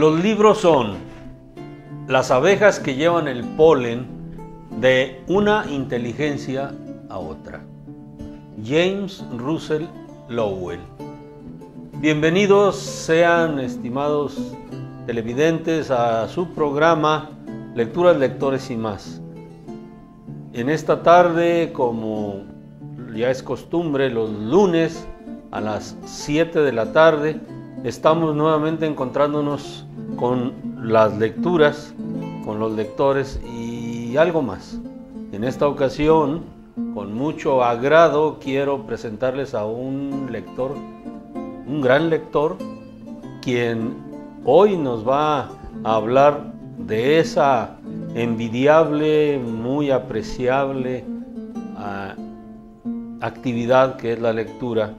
Los libros son las abejas que llevan el polen de una inteligencia a otra. James Russell Lowell. Bienvenidos sean, estimados televidentes, a su programa Lecturas, Lectores y Más. En esta tarde, como ya es costumbre, los lunes a las 7 de la tarde, estamos nuevamente encontrándonos con las lecturas, con los lectores y algo más. En esta ocasión, con mucho agrado, quiero presentarles a un lector, un gran lector, quien hoy nos va a hablar de esa envidiable, muy apreciable actividad que es la lectura,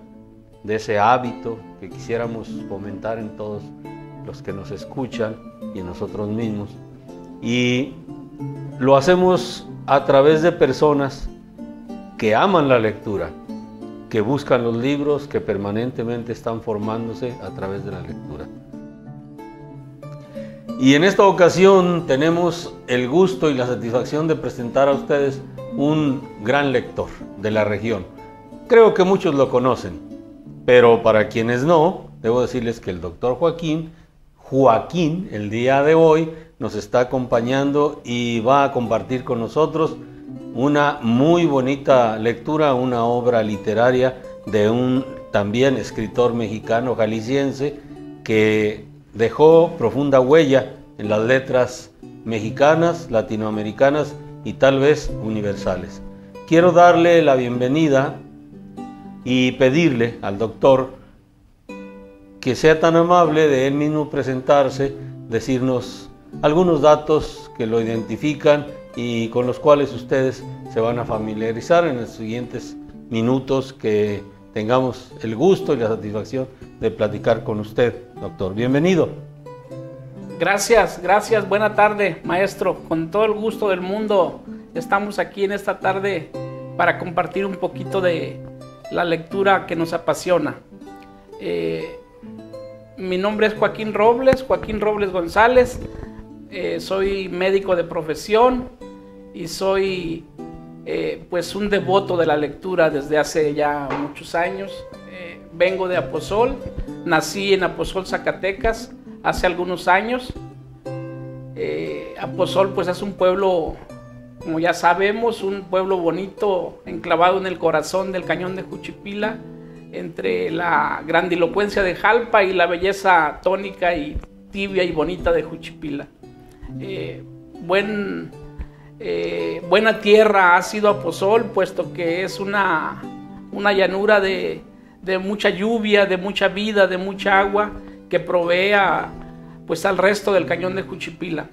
de ese hábito que quisiéramos fomentar en todos los que nos escuchan y en nosotros mismos. Y lo hacemos a través de personas que aman la lectura, que buscan los libros, que permanentemente están formándose a través de la lectura. Y en esta ocasión tenemos el gusto y la satisfacción de presentar a ustedes un gran lector de la región. Creo que muchos lo conocen, pero para quienes no, debo decirles que el doctor Joaquín, el día de hoy, nos está acompañando y va a compartir con nosotros una muy bonita lectura, una obra literaria de un también escritor mexicano jalisciense que dejó profunda huella en las letras mexicanas, latinoamericanas y tal vez universales. Quiero darle la bienvenida y pedirle al doctor que sea tan amable de él mismo presentarse, decirnos algunos datos que lo identifican y con los cuales ustedes se van a familiarizar en los siguientes minutos que tengamos el gusto y la satisfacción de platicar con usted, doctor. Bienvenido. Gracias, buena tarde, maestro. Con todo el gusto del mundo estamos aquí en esta tarde para compartir un poquito de la lectura que nos apasiona. Mi nombre es Joaquín Robles González. Soy médico de profesión y soy pues un devoto de la lectura desde hace ya muchos años. Vengo de Aposol, nací en Aposol, Zacatecas, hace algunos años. Aposol pues es un pueblo, como ya sabemos, un pueblo bonito, enclavado en el corazón del cañón de Juchipila, entre la grandilocuencia de Jalpa y la belleza tónica y tibia y bonita de Juchipila. Buena tierra ha sido Aposol, puesto que es una llanura de mucha lluvia, de mucha vida, de mucha agua, que provee pues al resto del cañón de Juchipila,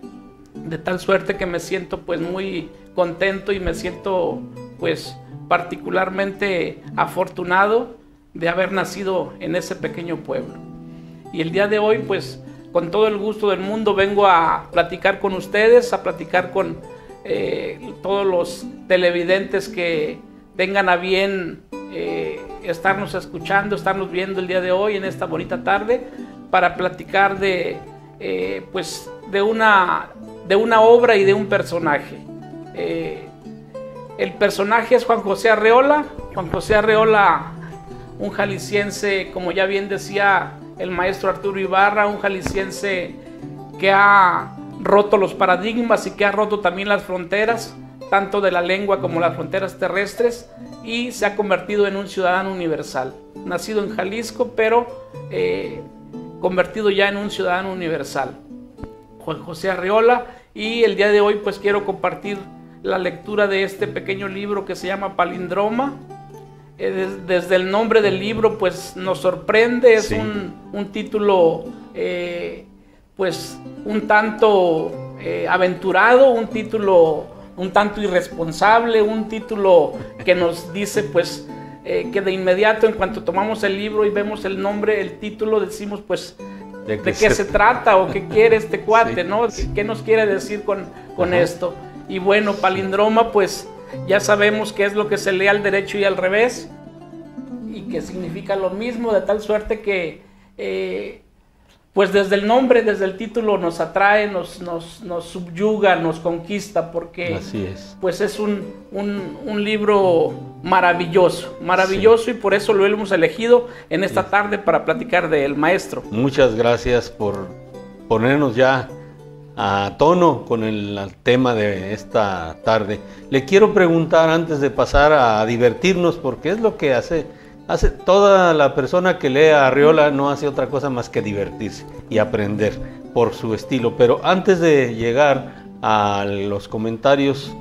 de tal suerte que me siento pues muy contento y me siento pues particularmente afortunado de haber nacido en ese pequeño pueblo. Y el día de hoy pues con todo el gusto del mundo vengo a platicar con ustedes, a platicar con todos los televidentes que tengan a bien estarnos escuchando, estarnos viendo el día de hoy en esta bonita tarde, para platicar de una obra y de un personaje. El personaje es Juan José Arreola. Juan José Arreola, un jalisciense, como ya bien decía el maestro Arturo Ibarra, un jalisciense que ha roto los paradigmas y que ha roto también las fronteras, tanto de la lengua como las fronteras terrestres, y se ha convertido en un ciudadano universal. Nacido en Jalisco, pero convertido ya en un ciudadano universal. Juan José Arreola, y el día de hoy pues quiero compartir la lectura de este pequeño libro que se llama Palindroma. Desde el nombre del libro pues nos sorprende, es un título pues un tanto aventurado, un título un tanto irresponsable, un título que nos dice pues que de inmediato, en cuanto tomamos el libro y vemos el nombre, el título, decimos pues de qué se trata o qué quiere este cuate, ¿no? ¿Qué nos quiere decir con esto? Y bueno, palindroma, pues ya sabemos qué es lo que se lee al derecho y al revés, y que significa lo mismo, de tal suerte que pues desde el nombre, desde el título nos atrae, nos subyuga, nos conquista, porque así es. Pues es un libro maravilloso, sí. Y por eso lo hemos elegido en esta tarde para platicar de él, maestro. Muchas gracias por ponernos ya a tono con el tema de esta tarde. Le quiero preguntar antes de pasar a divertirnos, porque es lo que hace toda la persona que lee a Arriola, no hace otra cosa más que divertirse y aprender por su estilo. Pero antes de llegar a los comentarios,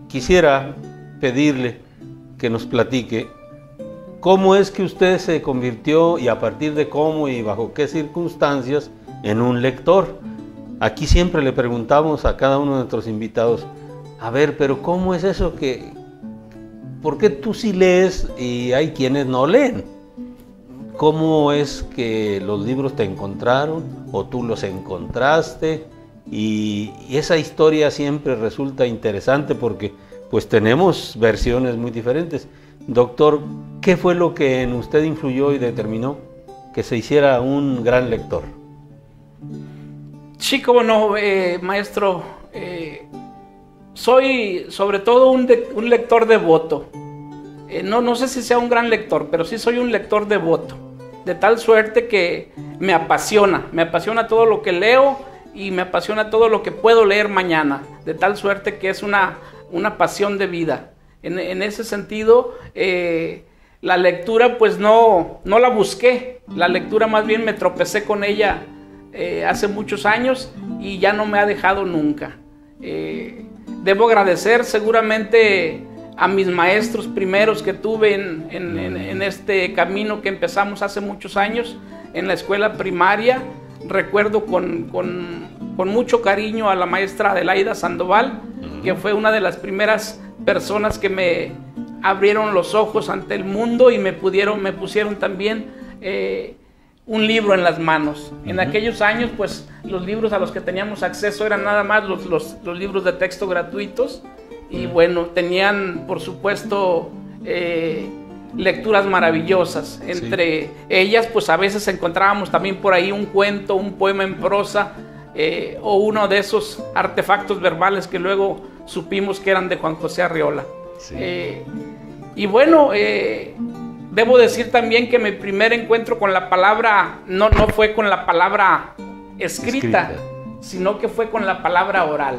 quisiera pedirle que nos platique cómo es que usted se convirtió, y a partir de cómo y bajo qué circunstancias, en un lector. Aquí siempre le preguntamos a cada uno de nuestros invitados, a ver, pero ¿cómo es eso ¿por qué tú sí lees y hay quienes no leen? ¿Cómo es que los libros te encontraron o tú los encontraste? Y esa historia siempre resulta interesante porque pues tenemos versiones muy diferentes. Doctor, ¿qué fue lo que en usted influyó y determinó que se hiciera un gran lector? Sí, cómo no, maestro. Soy sobre todo un lector devoto. No sé si sea un gran lector, pero sí soy un lector devoto. De tal suerte que me apasiona todo lo que leo y me apasiona todo lo que puedo leer mañana. De tal suerte que es una pasión de vida. En ese sentido, la lectura pues no la busqué. La lectura más bien me tropecé con ella hace muchos años y ya no me ha dejado nunca. Debo agradecer seguramente a mis maestros primeros que tuve en este camino que empezamos hace muchos años en la escuela primaria. Recuerdo con mucho cariño a la maestra Adelaida Sandoval, que fue una de las primeras personas que me abrieron los ojos ante el mundo y me pusieron también un libro en las manos. En aquellos años, pues, los libros a los que teníamos acceso eran nada más los libros de texto gratuitos. Y bueno, tenían, por supuesto, lecturas maravillosas. Entre ellas, pues, a veces encontrábamos también por ahí un cuento, un poema en prosa, o uno de esos artefactos verbales que luego supimos que eran de Juan José Arriola. Sí. Y bueno, debo decir también que mi primer encuentro con la palabra no fue con la palabra escrita, sino que fue con la palabra oral.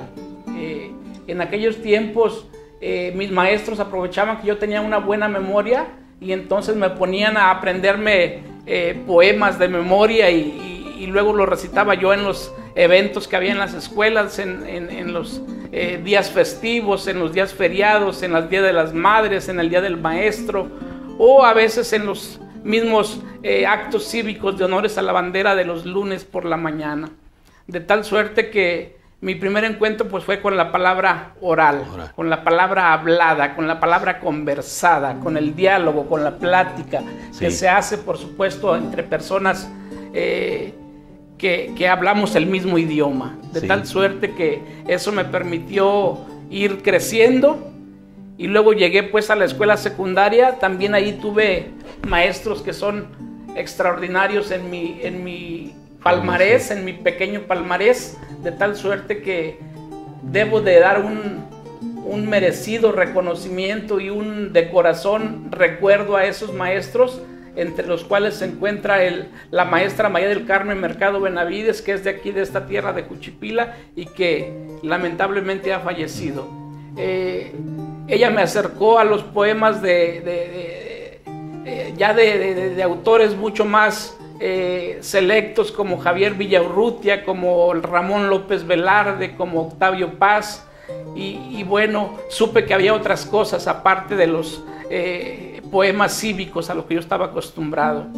En aquellos tiempos mis maestros aprovechaban que yo tenía una buena memoria y entonces me ponían a aprenderme poemas de memoria y luego los recitaba yo en los eventos que había en las escuelas, en los días festivos, en los días feriados, en el Día de las Madres, en el Día del Maestro, o a veces en los mismos actos cívicos de honores a la bandera de los lunes por la mañana. De tal suerte que mi primer encuentro pues fue con la palabra oral, con la palabra hablada, con la palabra conversada, con el diálogo, con la plática, que se hace, por supuesto, entre personas que hablamos el mismo idioma. De tal suerte que eso me permitió ir creciendo. Y luego llegué pues a la escuela secundaria. También ahí tuve maestros que son extraordinarios en mi palmarés, en mi pequeño palmarés, de tal suerte que debo de dar un merecido reconocimiento y un de corazón recuerdo a esos maestros, entre los cuales se encuentra la maestra María del Carmen Mercado Benavides, que es de aquí, de esta tierra de Juchipila, y que lamentablemente ha fallecido. Ella me acercó a los poemas de autores mucho más selectos, como Javier Villaurrutia, como Ramón López Velarde, como Octavio Paz, y bueno, supe que había otras cosas aparte de los poemas cívicos a los que yo estaba acostumbrado.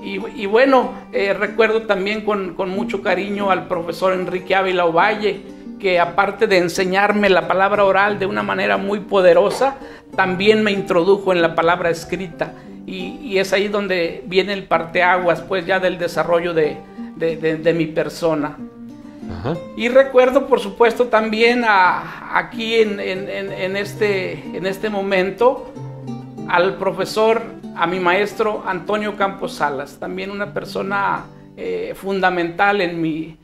Y bueno, recuerdo también con mucho cariño al profesor Enrique Ávila Ovalle, que aparte de enseñarme la palabra oral de una manera muy poderosa, también me introdujo en la palabra escrita. Y es ahí donde viene el parteaguas, pues, ya del desarrollo de mi persona. Y recuerdo, por supuesto, también aquí en este momento, a mi maestro Antonio Campos Salas, también una persona fundamental en mi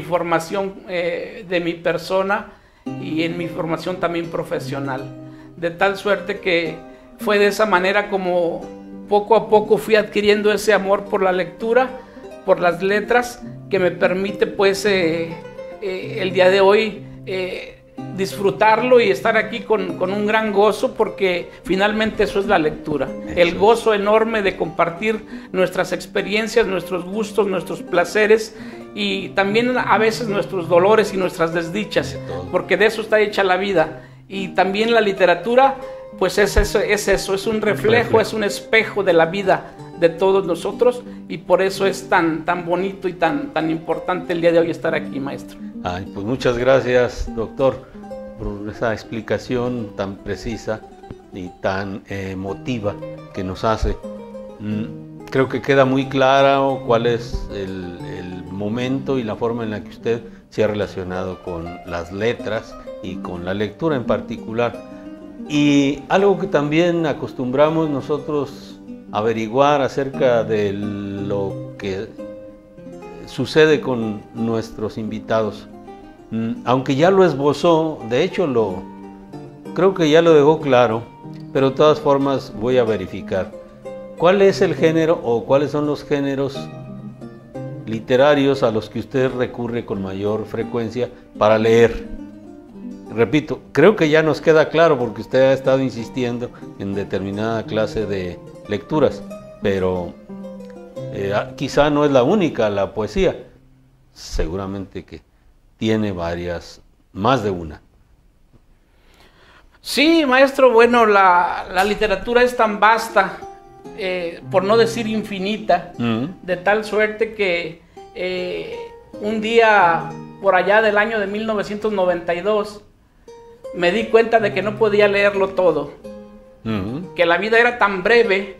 formación de mi persona y en mi formación también profesional. De tal suerte que fue de esa manera como poco a poco fui adquiriendo ese amor por la lectura, por las letras, que me permite pues el día de hoy disfrutarlo y estar aquí con un gran gozo, porque finalmente eso es la lectura, el gozo enorme de compartir nuestras experiencias, nuestros gustos, nuestros placeres y también a veces nuestros dolores y nuestras desdichas, porque de eso está hecha la vida. Y también la literatura pues es eso, es un reflejo, es un espejo de la vida de todos nosotros, y por eso es tan bonito y tan importante el día de hoy estar aquí, maestro. Ay, pues muchas gracias, doctor, por esa explicación tan precisa y tan emotiva que nos hace. Creo que queda muy claro cuál es el momento y la forma en la que usted se ha relacionado con las letras y con la lectura en particular. Y algo que también acostumbramos nosotros averiguar acerca de lo que sucede con nuestros invitados, aunque ya lo esbozó, de hecho creo que ya lo dejó claro, pero de todas formas voy a verificar cuál es el género o cuáles son los géneros literarios a los que usted recurre con mayor frecuencia para leer. Repito, creo que ya nos queda claro porque usted ha estado insistiendo en determinada clase de lecturas, pero quizá no es la única, la poesía. Seguramente que tiene varias, más de una. Sí, maestro, bueno, la literatura es tan vasta, por no decir infinita, de tal suerte que un día por allá del año de 1992 me di cuenta de que no podía leerlo todo, que la vida era tan breve,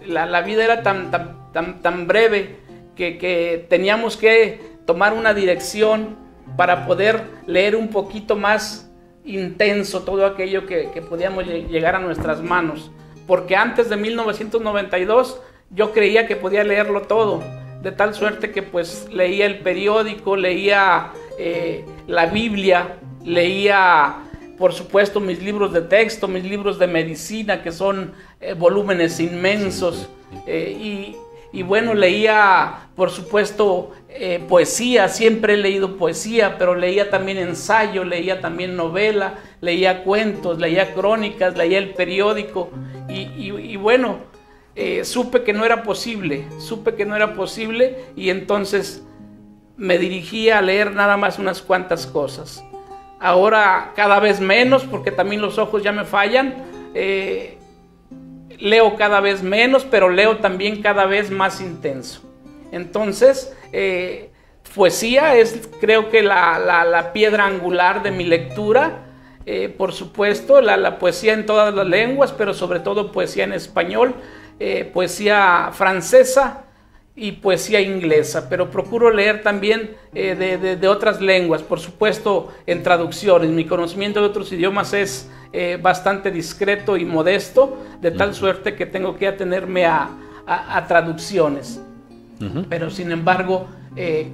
la vida era tan breve que teníamos que tomar una dirección para poder leer un poquito más intenso todo aquello que podíamos llegar a nuestras manos, porque antes de 1992 yo creía que podía leerlo todo, de tal suerte que pues leía el periódico, leía la Biblia, leía por supuesto mis libros de texto, mis libros de medicina, que son volúmenes inmensos, y bueno, leía por supuesto poesía, siempre he leído poesía, pero leía también ensayo, leía también novela, leía cuentos, leía crónicas, leía el periódico, y bueno, supe que no era posible, y entonces me dirigí a leer nada más unas cuantas cosas. Ahora cada vez menos, porque también los ojos ya me fallan, leo cada vez menos, pero leo también cada vez más intenso. Entonces, poesía es, creo que la piedra angular de mi lectura, por supuesto, la poesía en todas las lenguas, pero sobre todo poesía en español, poesía francesa y poesía inglesa, pero procuro leer también de otras lenguas, por supuesto en traducciones. Mi conocimiento de otros idiomas es bastante discreto y modesto, de tal suerte que tengo que atenerme a traducciones, pero sin embargo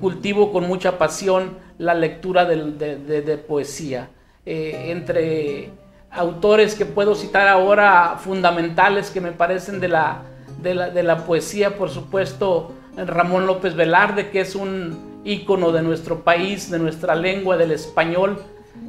cultivo con mucha pasión la lectura de poesía, entre autores que puedo citar ahora fundamentales que me parecen de la poesía, por supuesto Ramón López Velarde, que es un ícono de nuestro país, de nuestra lengua, del español,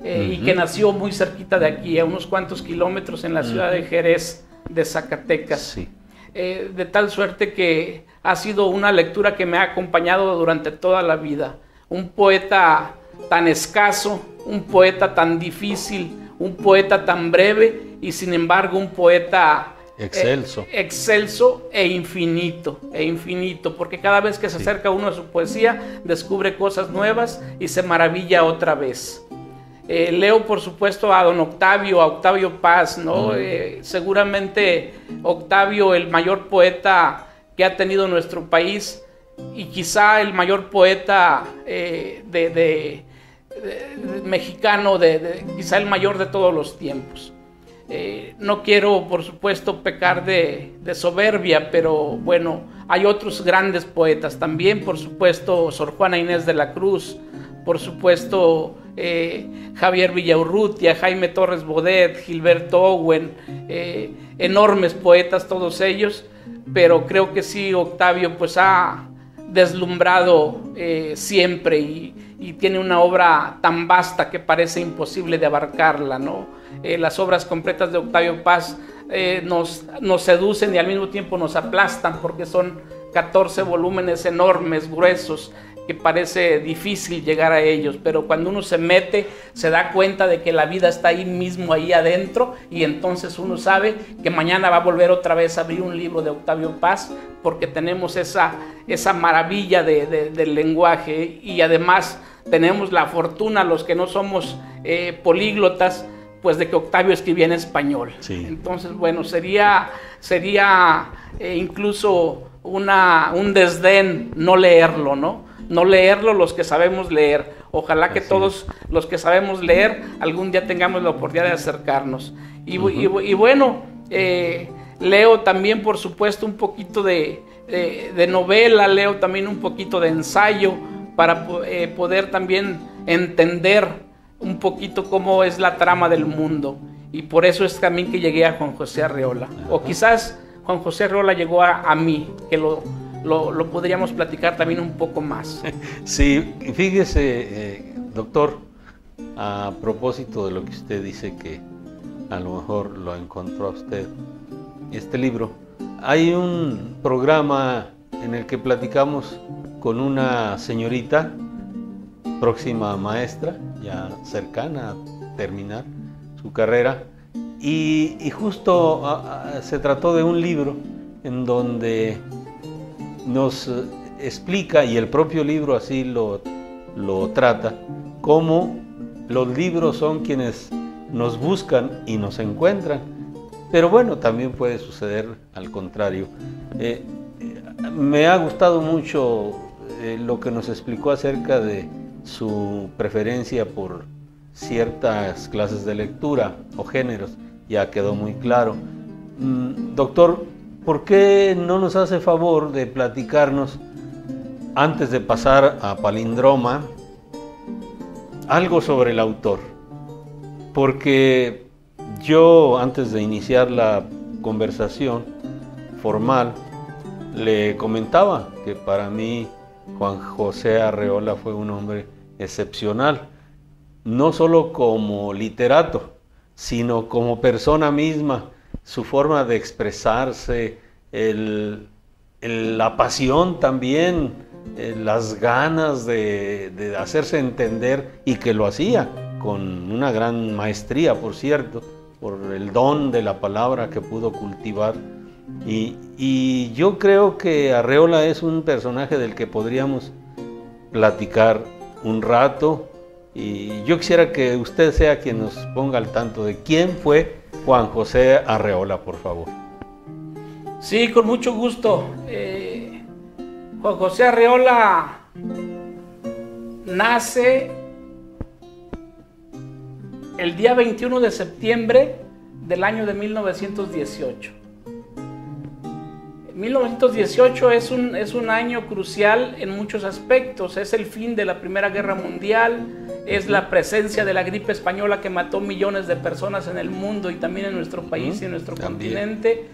y que nació muy cerquita de aquí, a unos cuantos kilómetros, en la ciudad de Jerez de Zacatecas. Sí. De tal suerte que ha sido una lectura que me ha acompañado durante toda la vida. Un poeta tan escaso, un poeta tan difícil, un poeta tan breve, y sin embargo un poeta excelso e infinito, porque cada vez que se acerca uno a su poesía descubre cosas nuevas y se maravilla otra vez. Leo por supuesto a don Octavio, a Octavio Paz, ¿no? Seguramente Octavio, el mayor poeta que ha tenido nuestro país, y quizá el mayor poeta mexicano, quizá el mayor de todos los tiempos. No quiero, por supuesto, pecar de soberbia, pero bueno, hay otros grandes poetas también, por supuesto, Sor Juana Inés de la Cruz, por supuesto, Javier Villaurrutia, Jaime Torres Bodet, Gilberto Owen, enormes poetas todos ellos, pero creo que sí, Octavio pues ha deslumbrado siempre y tiene una obra tan vasta que parece imposible de abarcarla, ¿no? Las obras completas de Octavio Paz nos seducen y al mismo tiempo nos aplastan porque son 14 volúmenes enormes, gruesos, que parece difícil llegar a ellos, pero cuando uno se mete se da cuenta de que la vida está ahí mismo, ahí adentro, y entonces uno sabe que mañana va a volver otra vez a abrir un libro de Octavio Paz porque tenemos esa maravilla del lenguaje, y además tenemos la fortuna, los que no somos políglotas, pues de que Octavio escribía en español. Sí. Entonces, bueno, sería incluso un desdén no leerlo, ¿no? No leerlo los que sabemos leer. Ojalá que todos los que sabemos leer algún día tengamos la oportunidad de acercarnos. Y bueno, leo también, por supuesto, un poquito de novela, leo también un poquito de ensayo para poder también entender un poquito cómo es la trama del mundo. Y por eso es también que llegué a Juan José Arreola. O quizás Juan José Arreola llegó a mí, que lo podríamos platicar también un poco más. Sí, fíjese, doctor, a propósito de lo que usted dice, que a lo mejor lo encontró a usted, este libro, hay un programa en el que platicamos con una señorita próxima maestra, ya cercana a terminar su carrera, y justo se trató de un libro en donde nos explica, y el propio libro así lo trata, cómo los libros son quienes nos buscan y nos encuentran. Pero bueno, también puede suceder al contrario. Me ha gustado mucho lo que nos explicó acerca de su preferencia por ciertas clases de lectura o géneros. Ya quedó muy claro. Doctor, ¿por qué no nos hace favor de platicarnos, antes de pasar a Palindroma, algo sobre el autor? Porque yo, antes de iniciar la conversación formal, le comentaba que para mí Juan José Arreola fue un hombre excepcional, no solo como literato, sino como persona misma. Su forma de expresarse, la pasión también, las ganas de hacerse entender, y que lo hacía con una gran maestría, por cierto, por el don de la palabra que pudo cultivar. Y yo creo que Arreola es un personaje del que podríamos platicar un rato, y yo quisiera que usted sea quien nos ponga al tanto de quién fue Juan José Arreola, por favor. Sí, con mucho gusto. Juan José Arreola nace el día 21 de septiembre del año de 1918. 1918 es un año crucial en muchos aspectos. Es el fin de la Primera Guerra Mundial, es la presencia de la gripe española que mató millones de personas en el mundo y también en nuestro país y en nuestro continente.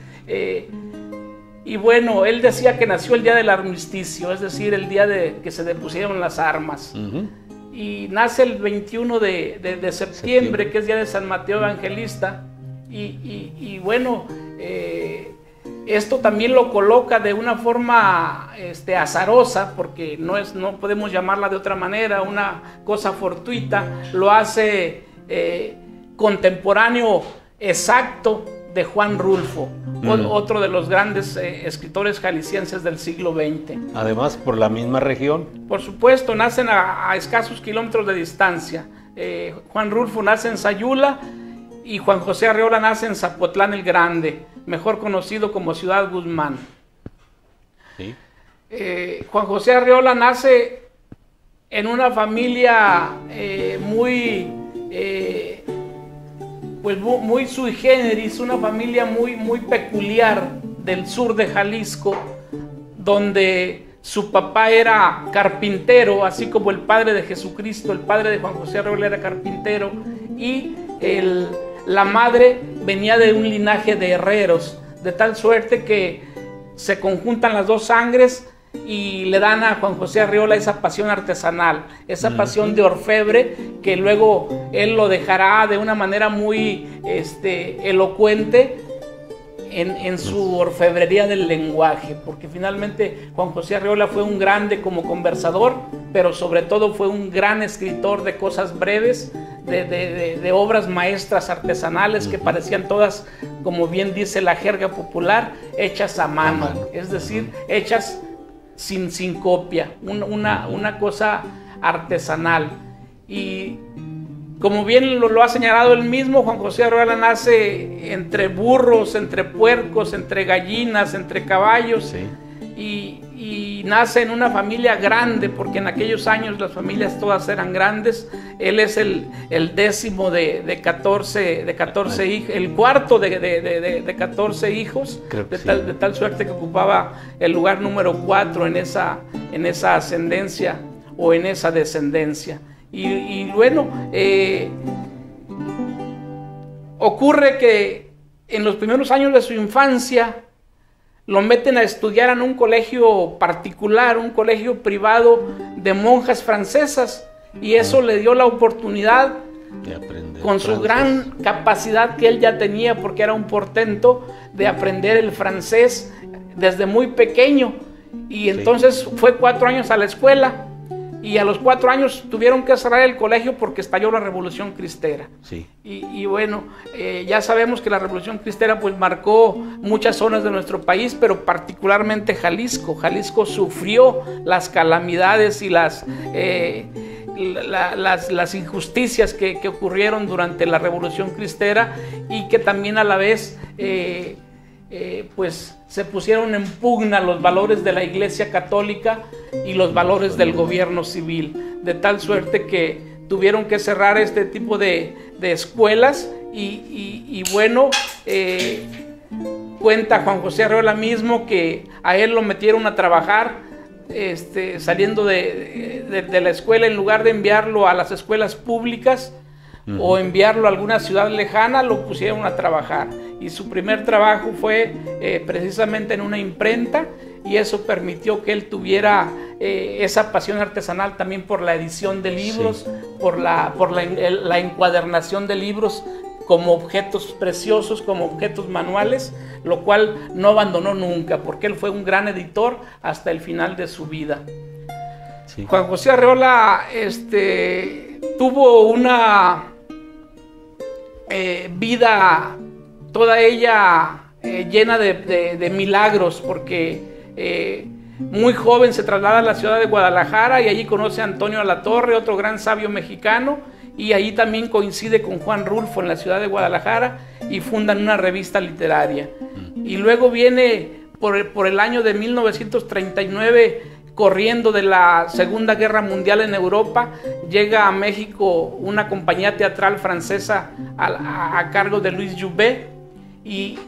Y bueno, él decía que nació el día del armisticio, es decir, el día de que se depusieron las armas. Y nace el 21 de septiembre, que es día de San Mateo Evangelista. Y bueno, esto también lo coloca de una forma azarosa, porque no podemos llamarla de otra manera, una cosa fortuita. Lo hace contemporáneo exacto de Juan Rulfo, otro de los grandes escritores jaliscienses del siglo XX. Además, por la misma región. Por supuesto, nacen a escasos kilómetros de distancia. Juan Rulfo nace en Sayula y Juan José Arreola nace en Zapotlán el Grande, mejor conocido como Ciudad Guzmán. Sí. Juan José Arreola nace en una familia muy pues muy sui generis, una familia muy peculiar del sur de Jalisco, donde su papá era carpintero, así como el padre de Jesucristo, el padre de Juan José Arreola era carpintero, y la madre venía de un linaje de herreros, de tal suerte que se conjuntan las dos sangres y le dan a Juan José Arreola esa pasión artesanal, esa pasión de orfebre, que luego él lo dejará de una manera muy elocuente en su orfebrería del lenguaje, porque finalmente Juan José Arreola fue un grande como conversador, pero sobre todo fue un gran escritor de cosas breves, de obras maestras artesanales que parecían todas, como bien dice la jerga popular, hechas a mano, es decir, hechas sin copia, una cosa artesanal. Y como bien lo ha señalado él mismo, Juan José Arreola nace entre burros, entre puercos, entre gallinas, entre caballos, sí. y nace en una familia grande, porque en aquellos años las familias todas eran grandes. Él es el décimo de 14 hijos, el cuarto de 14 hijos, de tal suerte que ocupaba el lugar número 4 en esa ascendencia o en esa descendencia. Y bueno, ocurre que en los primeros años de su infancia lo meten a estudiar en un colegio particular, un colegio privado de monjas francesas, y eso le dio la oportunidad, de aprender con su gran capacidad que él ya tenía, porque era un portento, de aprender el francés desde muy pequeño. Y entonces fue 4 años a la escuela, y a los 4 años tuvieron que cerrar el colegio porque estalló la Revolución Cristera. Sí. Y bueno, ya sabemos que la Revolución Cristera pues marcó muchas zonas de nuestro país, pero particularmente Jalisco. Jalisco sufrió las calamidades y las injusticias que ocurrieron durante la Revolución Cristera, y que también a la vez pues se pusieron en pugna los valores de la Iglesia Católica y los valores del gobierno civil, de tal suerte que tuvieron que cerrar este tipo de escuelas. Y bueno, cuenta Juan José Arreola mismo que a él lo metieron a trabajar saliendo de la escuela, en lugar de enviarlo a las escuelas públicas o enviarlo a alguna ciudad lejana, lo pusieron a trabajar. Y su primer trabajo fue precisamente en una imprenta, y eso permitió que él tuviera esa pasión artesanal también por la edición de libros, sí. por la encuadernación de libros como objetos preciosos, como objetos manuales, lo cual no abandonó nunca, porque él fue un gran editor hasta el final de su vida. Sí. Juan José Arreola tuvo una vida toda ella llena de milagros, porque muy joven se traslada a la ciudad de Guadalajara y allí conoce a Antonio Alatorre, otro gran sabio mexicano, y ahí también coincide con Juan Rulfo en la ciudad de Guadalajara y fundan una revista literaria. Y luego viene por el año de 1939, corriendo de la Segunda Guerra Mundial en Europa, llega a México una compañía teatral francesa a cargo de Louis Joubert, y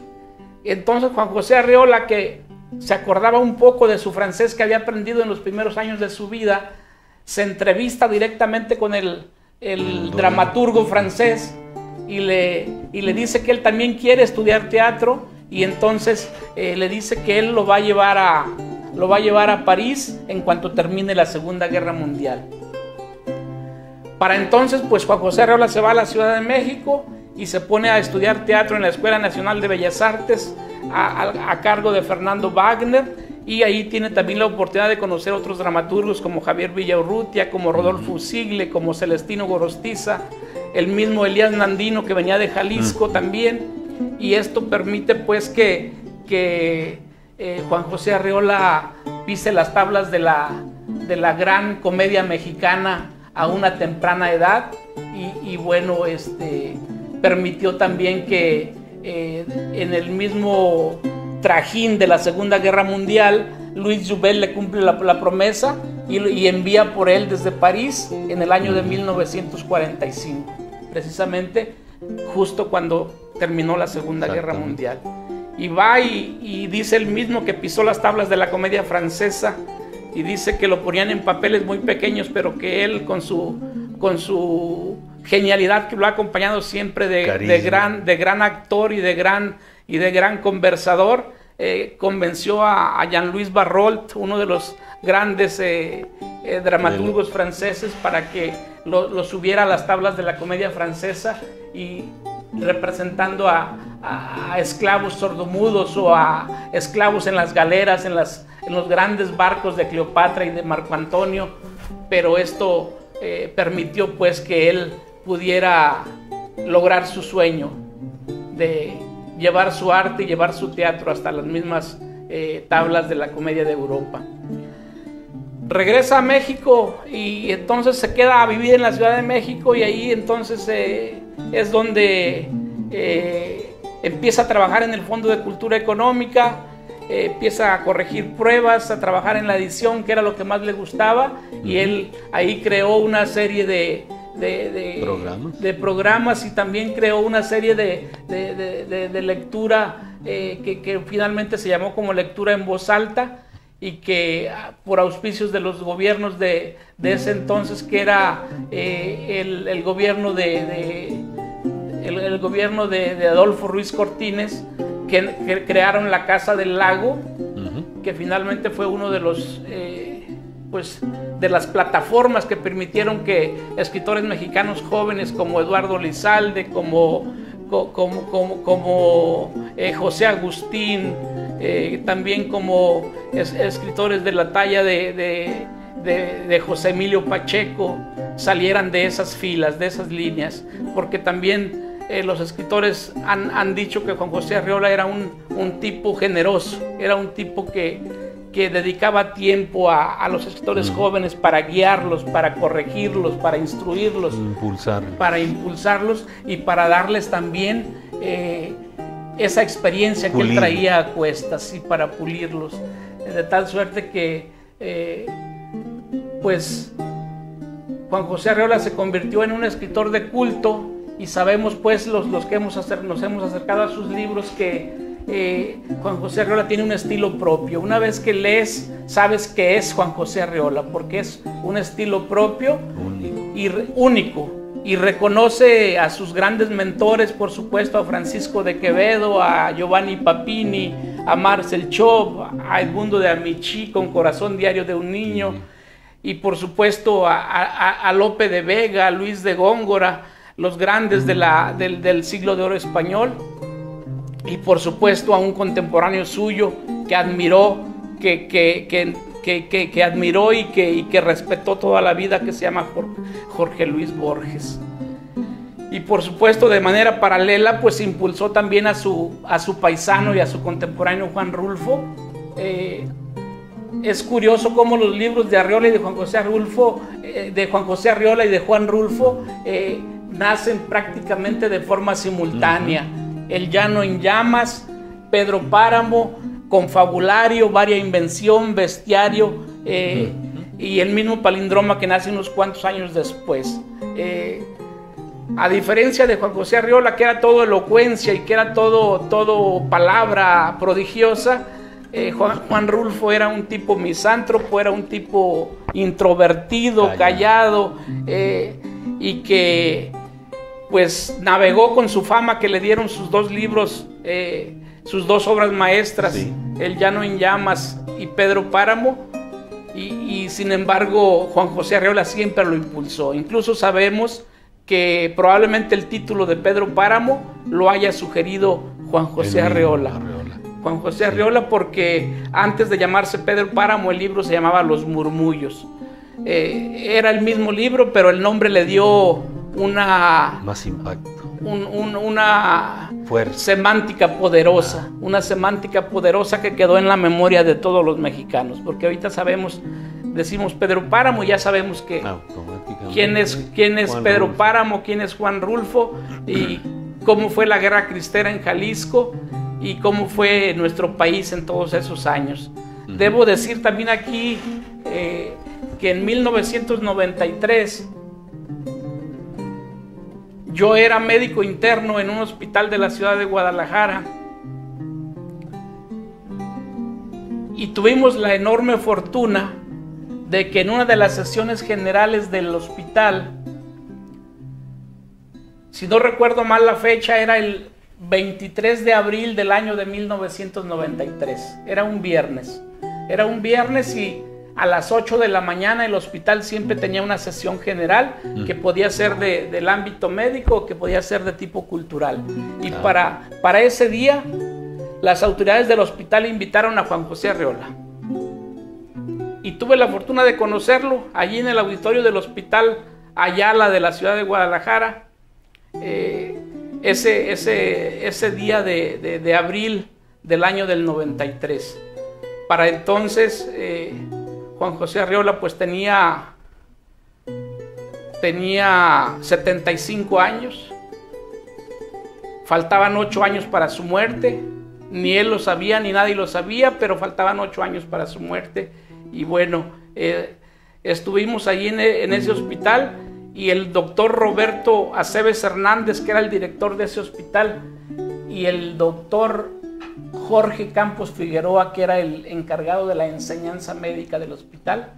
entonces Juan José Arreola, que se acordaba un poco de su francés que había aprendido en los primeros años de su vida, se entrevista directamente con el dramaturgo francés y le dice que él también quiere estudiar teatro, y entonces le dice que él lo va a llevar a París en cuanto termine la Segunda Guerra Mundial. Para entonces, pues Juan José Arreola se va a la Ciudad de México y se pone a estudiar teatro en la Escuela Nacional de Bellas Artes a cargo de Fernando Wagner, y ahí tiene también la oportunidad de conocer otros dramaturgos como Javier Villaurrutia, como Rodolfo Usigle, como Celestino Gorostiza, el mismo Elías Nandino, que venía de Jalisco también. Y esto permite pues que Juan José Arreola pise las tablas de la gran comedia mexicana a una temprana edad, y bueno, permitió también que en el mismo trajín de la Segunda Guerra Mundial, Louis Joubert le cumple la promesa y envía por él desde París en el año de 1945. Precisamente justo cuando terminó la Segunda Guerra Mundial. Y va y dice él mismo que pisó las tablas de la comedia francesa, y dice que lo ponían en papeles muy pequeños, pero que él con su genialidad, que lo ha acompañado siempre de gran actor y de gran conversador, convenció a Jean-Louis Barrault, uno de los grandes dramaturgos franceses, para que lo subiera a las tablas de la comedia francesa, y representando a esclavos sordomudos o a esclavos en las galeras, en los grandes barcos de Cleopatra y de Marco Antonio. Pero esto permitió pues que él pudiera lograr su sueño de llevar su arte y llevar su teatro hasta las mismas tablas de la comedia de Europa. Regresa a México y entonces se queda a vivir en la Ciudad de México, y ahí entonces es donde empieza a trabajar en el Fondo de Cultura Económica, empieza a corregir pruebas, a trabajar en la edición, que era lo que más le gustaba, y él ahí creó una serie de programas, y también creó una serie de lectura que finalmente se llamó como lectura en voz alta, y que por auspicios de los gobiernos de ese entonces, que era el gobierno de Adolfo Ruiz Cortines, que crearon la Casa del Lago, que finalmente fue uno de los de las plataformas que permitieron que escritores mexicanos jóvenes como Eduardo Lizalde, como José Agustín, también como escritores de la talla de José Emilio Pacheco, salieran de esas filas, de esas líneas, porque también los escritores han dicho que Juan José Arriola era un tipo generoso, era un tipo que dedicaba tiempo a los escritores jóvenes para guiarlos, para corregirlos, para instruirlos, para impulsarlos y para darles también esa experiencia que él traía a cuestas, y para pulirlos, de tal suerte que pues Juan José Arriola se convirtió en un escritor de culto, y sabemos pues los que nos hemos acercado a sus libros que Juan José Arriola tiene un estilo propio. Una vez que lees, sabes que es Juan José Arriola, porque es un estilo propio y único, y reconoce a sus grandes mentores, por supuesto, a Francisco de Quevedo, a Giovanni Papini, a Marcel Chov, a Edmundo de Amichí con Corazón Diario de un Niño, y por supuesto a Lope de Vega, a Luis de Góngora, los grandes del siglo de oro español, y por supuesto a un contemporáneo suyo que admiró, que admiró y que respetó toda la vida, que se llama Jorge Luis Borges. Y por supuesto, de manera paralela, pues impulsó también a su paisano y a su contemporáneo Juan Rulfo. Es curioso cómo los libros de Arriola y de Juan José Arriola y de Juan Rulfo nacen prácticamente de forma simultánea. El Llano en Llamas, Pedro Páramo, Confabulario, Varia Invención, Bestiario, y el mismo Palindroma, que nace unos cuantos años después. A diferencia de Juan José Arriola, que era todo elocuencia y que era todo palabra prodigiosa, Juan Rulfo era un tipo misántropo, era un tipo introvertido, callado, y que pues navegó con su fama que le dieron sus dos libros, sus dos obras maestras, El Llano en Llamas y Pedro Páramo, y sin embargo Juan José Arriola siempre lo impulsó. Incluso sabemos que probablemente el título de Pedro Páramo lo haya sugerido Juan José Arriola. Juan José Arriola, porque antes de llamarse Pedro Páramo, el libro se llamaba Los Murmullos. Era el mismo libro, pero el nombre le dio más impacto, una fuerza, semántica poderosa, una semántica poderosa que quedó en la memoria de todos los mexicanos, porque ahorita decimos Pedro Páramo y ya sabemos que quién es Pedro Rulfo. Páramo, quién es Juan Rulfo, y cómo fue la guerra cristera en Jalisco y cómo fue nuestro país en todos esos años. Debo decir también aquí que en 1993 Yo era médico interno en un hospital de la ciudad de Guadalajara y tuvimos la enorme fortuna de que en una de las sesiones generales del hospital, si no recuerdo mal la fecha, era el 23 de abril del año de 1993. Era un viernes. Era un viernes y a las 8 de la mañana el hospital siempre tenía una sesión general que podía ser del ámbito médico o que podía ser de tipo cultural. Y para ese día, las autoridades del hospital invitaron a Juan José Arreola. Y tuve la fortuna de conocerlo allí en el auditorio del Hospital Ayala de la ciudad de Guadalajara. Ese día de abril del año del 93. Para entonces Juan José Arreola pues tenía 75 años, faltaban 8 años para su muerte, ni él lo sabía ni nadie lo sabía, pero faltaban 8 años para su muerte. Y bueno, estuvimos allí en ese hospital. Y el doctor Roberto Aceves Hernández, que era el director de ese hospital, y el doctor Jorge Campos Figueroa, que era el encargado de la enseñanza médica del hospital,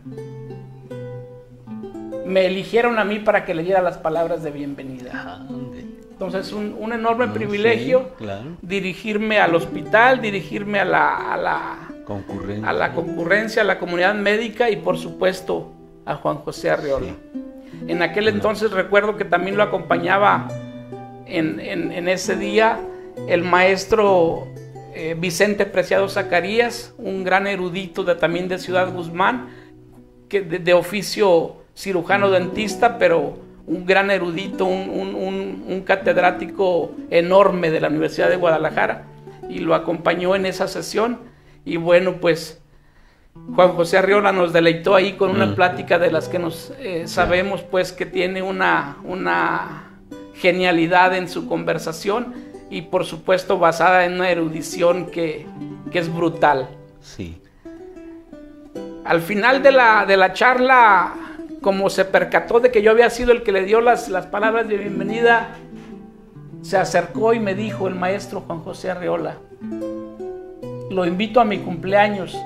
me eligieron a mí para que le diera las palabras de bienvenida. Entonces, un enorme privilegio, sí, claro, dirigirme al hospital, dirigirme a la concurrencia, a la comunidad médica y, por supuesto, a Juan José Arreola. Sí. En aquel entonces recuerdo que también lo acompañaba en ese día el maestro Vicente Preciado Zacarías, un gran erudito también de Ciudad Guzmán, que de oficio cirujano dentista, pero un gran erudito, un catedrático enorme de la Universidad de Guadalajara, y lo acompañó en esa sesión. Y bueno, pues Juan José Arreola nos deleitó ahí con una plática de las que nos sabemos pues que tiene una genialidad en su conversación y por supuesto basada en una erudición que es brutal. Sí. Al final de la charla, como se percató de que yo había sido el que le dio las palabras de bienvenida, se acercó y me dijo el maestro Juan José Arreola: lo invito a mi cumpleaños.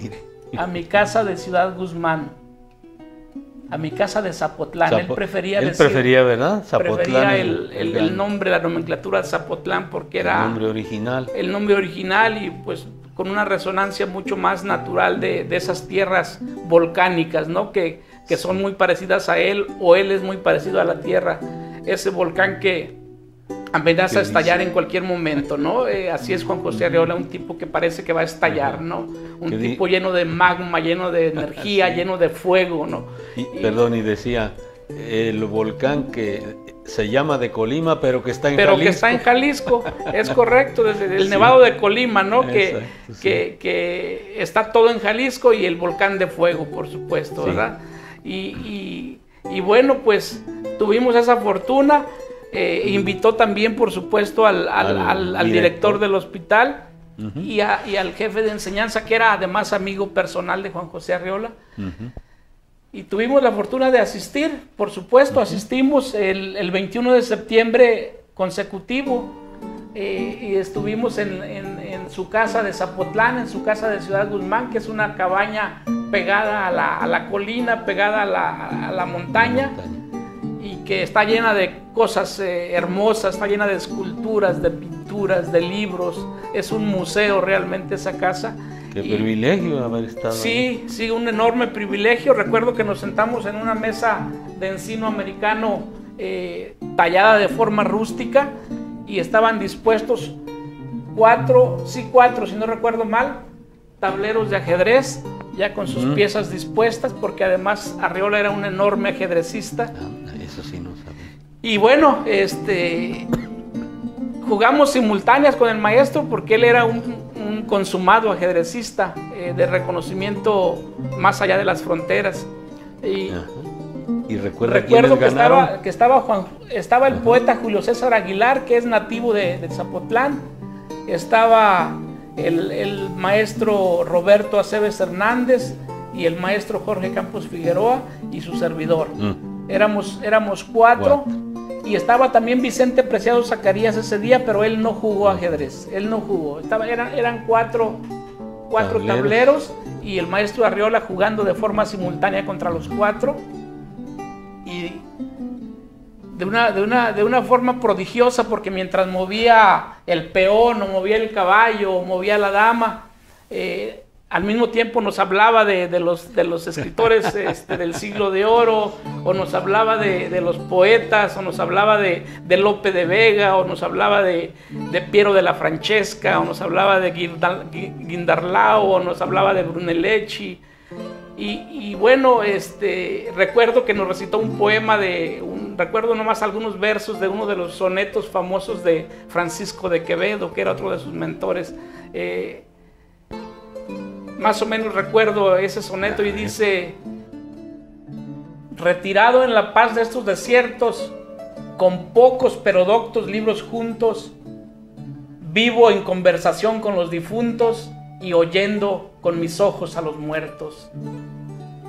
Mire. A mi casa de Ciudad Guzmán, a mi casa de Zapotlán. Él prefería ¿verdad? Zapotlán, prefería el nombre, la nomenclatura de Zapotlán, porque era el nombre original y pues con una resonancia mucho más natural de esas tierras volcánicas, ¿no? Que son muy parecidas a él, o él es muy parecido a la tierra. Ese volcán que amenaza a estallar en cualquier momento, ¿no? Así es Juan José Arreola, un tipo que parece que va a estallar, ¿no? Un tipo lleno de magma, lleno de energía, sí, lleno de fuego, ¿no? Y decía, el volcán que se llama de Colima, pero que está en Jalisco. Pero que está en Jalisco, es correcto, desde el Nevado de Colima, ¿no? Que está todo en Jalisco, y el volcán de fuego, por supuesto, ¿verdad? Sí. Y bueno, pues tuvimos esa fortuna. Invitó también, por supuesto, al director del hospital y al jefe de enseñanza, que era además amigo personal de Juan José Arreola. Y tuvimos la fortuna de asistir, por supuesto, asistimos el 21 de septiembre consecutivo, y estuvimos en su casa de Zapotlán, en su casa de Ciudad Guzmán, que es una cabaña pegada a la colina, pegada a la montaña, y que está llena de cosas hermosas, está llena de esculturas, de pinturas, de libros. Es un museo realmente esa casa. Qué privilegio haber estado ahí. Sí, un enorme privilegio. Recuerdo que nos sentamos en una mesa de encino americano tallada de forma rústica, y estaban dispuestos cuatro, si no recuerdo mal, tableros de ajedrez, ya con sus piezas dispuestas, porque además Arreola era un enorme ajedrecista. Eso sí no sabía. Y bueno, jugamos simultáneas con el maestro, porque él era un consumado ajedrecista de reconocimiento más allá de las fronteras. Y recuerdo que estaba el poeta Julio César Aguilar, que es nativo de Zapotlán. Estaba el maestro Roberto Aceves Hernández y el maestro Jorge Campos Figueroa y su servidor. Éramos cuatro, y estaba también Vicente Preciado Zacarías ese día, pero él no jugó ajedrez, él no jugó. Eran cuatro tableros y el maestro Arriola jugando de forma simultánea contra los cuatro, y de una forma prodigiosa, porque mientras movía el peón, o movía el caballo, o movía la dama, al mismo tiempo nos hablaba de los escritores del siglo de oro, o nos hablaba de los poetas, o nos hablaba de Lope de Vega, o nos hablaba de Piero de la Francesca, o nos hablaba de Guindarlao, o nos hablaba de Brunelleschi. Y bueno, recuerdo que nos recitó un poema recuerdo nomás algunos versos de uno de los sonetos famosos de Francisco de Quevedo, que era otro de sus mentores. Más o menos recuerdo ese soneto, y dice: retirado en la paz de estos desiertos, con pocos pero doctos libros juntos, vivo en conversación con los difuntos y oyendo con mis ojos a los muertos.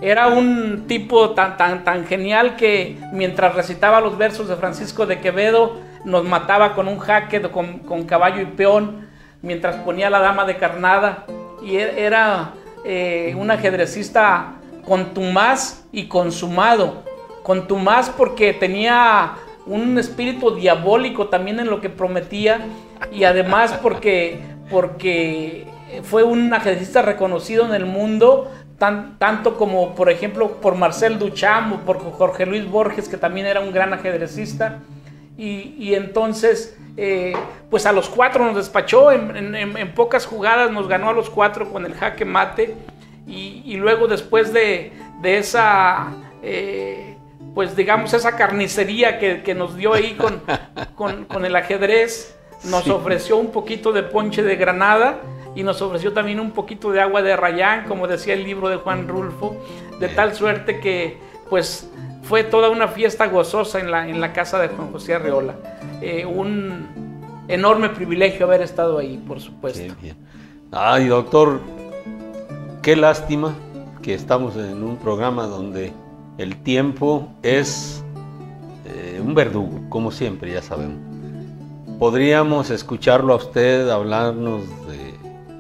Era un tipo tan genial que mientras recitaba los versos de Francisco de Quevedo nos mataba con un jaque con caballo y peón, mientras ponía la dama de carnada, y era un ajedrecista contumaz y consumado. Contumaz porque tenía un espíritu diabólico también en lo que prometía, y además porque fue un ajedrecista reconocido en el mundo, tanto como por ejemplo por Marcel Duchamp o por Jorge Luis Borges, que también era un gran ajedrecista. Y entonces pues a los cuatro nos despachó, en pocas jugadas nos ganó a los cuatro con el jaque mate, y luego después de esa pues digamos esa carnicería que nos dio ahí con el ajedrez, nos ofreció un poquito de ponche de granada, y nos ofreció también un poquito de agua de Arrayán, como decía el libro de Juan Rulfo, de tal suerte que pues fue toda una fiesta gozosa en la casa de Juan José Arriola. Un enorme privilegio haber estado ahí, por supuesto. Qué bien. Ay, doctor, qué lástima que estamos en un programa donde el tiempo es un verdugo, como siempre, ya sabemos. Podríamos escucharlo a usted hablarnos de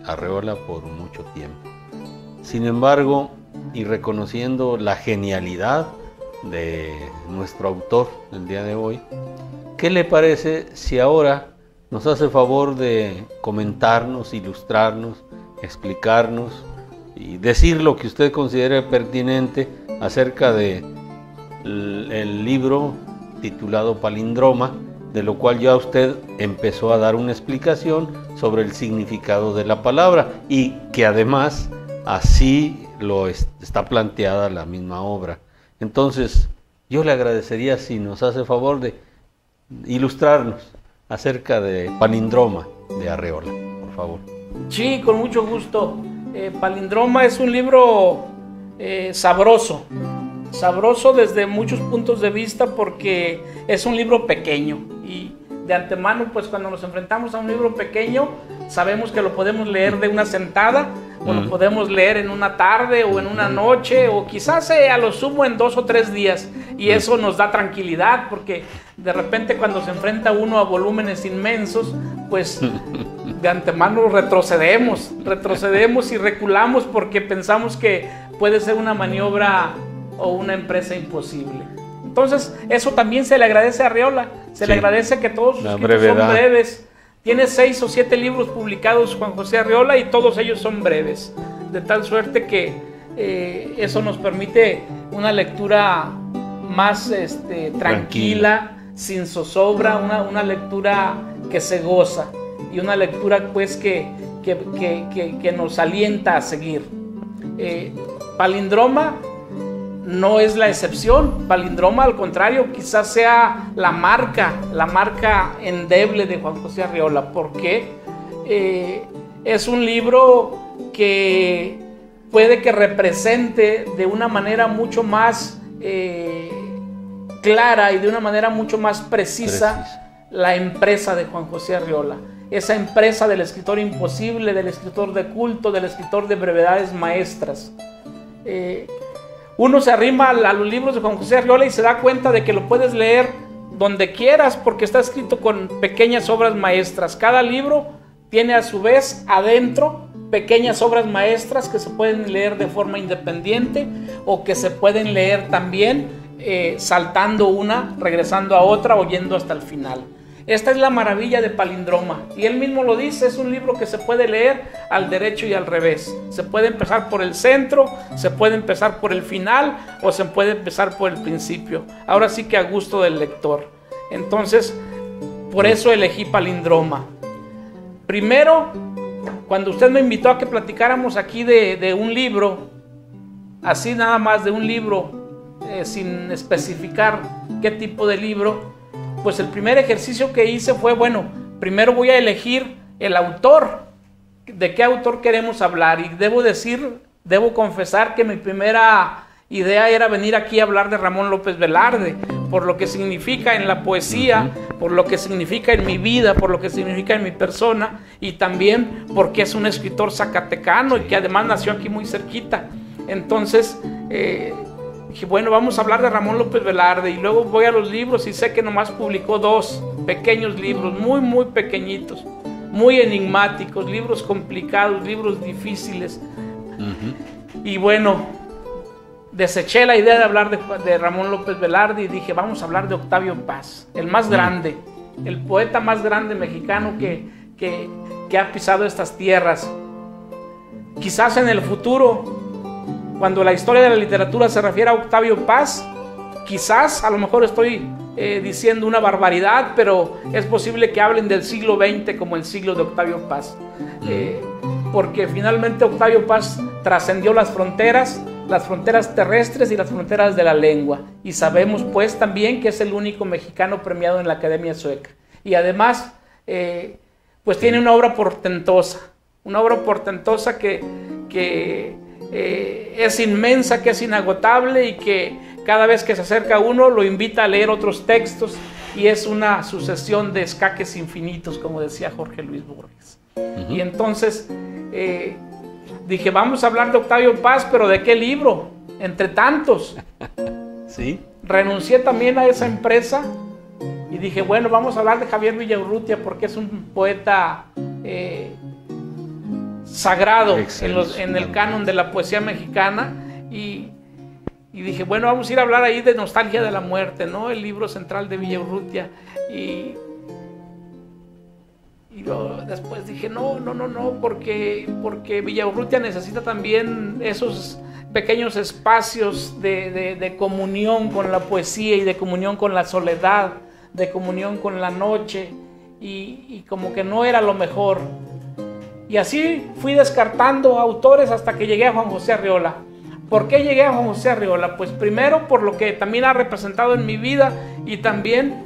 Arriola por mucho tiempo. Sin embargo, y reconociendo la genialidad de nuestro autor el día de hoy, ¿qué le parece si ahora nos hace favor de comentarnos, ilustrarnos, explicarnos y decir lo que usted considere pertinente acerca de el libro titulado Palindroma, de lo cual ya usted empezó a dar una explicación sobre el significado de la palabra, y que además así lo está planteada la misma obra? Entonces, yo le agradecería si nos hace favor de ilustrarnos acerca de Palindroma de Arriola, por favor. Sí, con mucho gusto. Palindroma es un libro sabroso desde muchos puntos de vista, porque es un libro pequeño, y de antemano pues cuando nos enfrentamos a un libro pequeño sabemos que lo podemos leer de una sentada, o lo podemos leer en una tarde o en una noche, o quizás a lo sumo en 2 o 3 días, y eso nos da tranquilidad, porque de repente cuando se enfrenta uno a volúmenes inmensos, pues de antemano retrocedemos y reculamos, porque pensamos que puede ser una maniobra o una empresa imposible. Entonces eso también se le agradece a Arriola, le agradece que todos sus escritos son breves. Tiene 6 o 7 libros publicados Juan José Arriola, y todos ellos son breves, de tal suerte que eso nos permite una lectura más tranquila, sin zozobra, una lectura que se goza, y una lectura pues que nos alienta a seguir. Palindroma no es la excepción. Palindroma, al contrario, quizás sea la marca endeble de Juan José Arriola, porque es un libro que puede que represente de una manera mucho más clara y de una manera mucho más precisa la empresa de Juan José Arriola. Esa empresa del escritor imposible, del escritor de culto, del escritor de brevedades maestras. Uno se arrima a los libros de Juan José Arriola y se da cuenta de que lo puedes leer donde quieras, porque está escrito con pequeñas obras maestras. Cada libro tiene a su vez adentro pequeñas obras maestras que se pueden leer de forma independiente o que se pueden leer también saltando una, regresando a otra, oyendo hasta el final. Esta es la maravilla de Palindroma, y él mismo lo dice, es un libro que se puede leer al derecho y al revés. Se puede empezar por el centro, se puede empezar por el final o se puede empezar por el principio. Ahora sí que a gusto del lector. Entonces, por eso elegí Palindroma. Primero, cuando usted me invitó a que platicáramos aquí de un libro, así nada más de un libro, sin especificar qué tipo de libro, pues el primer ejercicio que hice fue, bueno, primero voy a elegir el autor, de qué autor queremos hablar, y debo confesar que mi primera idea era venir aquí a hablar de Ramón López Velarde, por lo que significa en la poesía, por lo que significa en mi vida, por lo que significa en mi persona, y también porque es un escritor zacatecano y que además nació aquí muy cerquita. Entonces, dije, bueno, vamos a hablar de Ramón López Velarde, y luego voy a los libros y sé que nomás publicó 2 pequeños libros, muy, muy pequeñitos, muy enigmáticos, libros complicados, libros difíciles. Y bueno, deseché la idea de hablar de Ramón López Velarde y dije, vamos a hablar de Octavio Paz, el más grande, el poeta más grande mexicano que ha pisado estas tierras. Quizás en el futuro, cuando la historia de la literatura se refiere a Octavio Paz, quizás, a lo mejor estoy diciendo una barbaridad, pero es posible que hablen del siglo XX como el siglo de Octavio Paz. Porque finalmente Octavio Paz trascendió las fronteras terrestres y las fronteras de la lengua. Y sabemos pues también que es el único mexicano premiado en la Academia Sueca. Y además, pues tiene una obra portentosa que es inmensa, que es inagotable y que cada vez que se acerca a uno lo invita a leer otros textos, y es una sucesión de escaques infinitos, como decía Jorge Luis Borges. Y entonces dije, vamos a hablar de Octavio Paz, pero ¿de qué libro? Entre tantos. ¿Sí? Renuncié también a esa empresa y dije, bueno, vamos a hablar de Javier Villaurrutia, porque es un poeta sagrado en el canon de la poesía mexicana, y dije, bueno, vamos a ir a hablar ahí de Nostalgia de la Muerte, ¿no? El libro central de Villaurrutia. Y yo después dije, no, porque Villaurrutia necesita también esos pequeños espacios de comunión con la poesía y de comunión con la soledad, de comunión con la noche, y como que no era lo mejor. Y así fui descartando autores hasta que llegué a Juan José Arriola. ¿Por qué llegué a Juan José Arriola? Pues primero por lo que también ha representado en mi vida, y también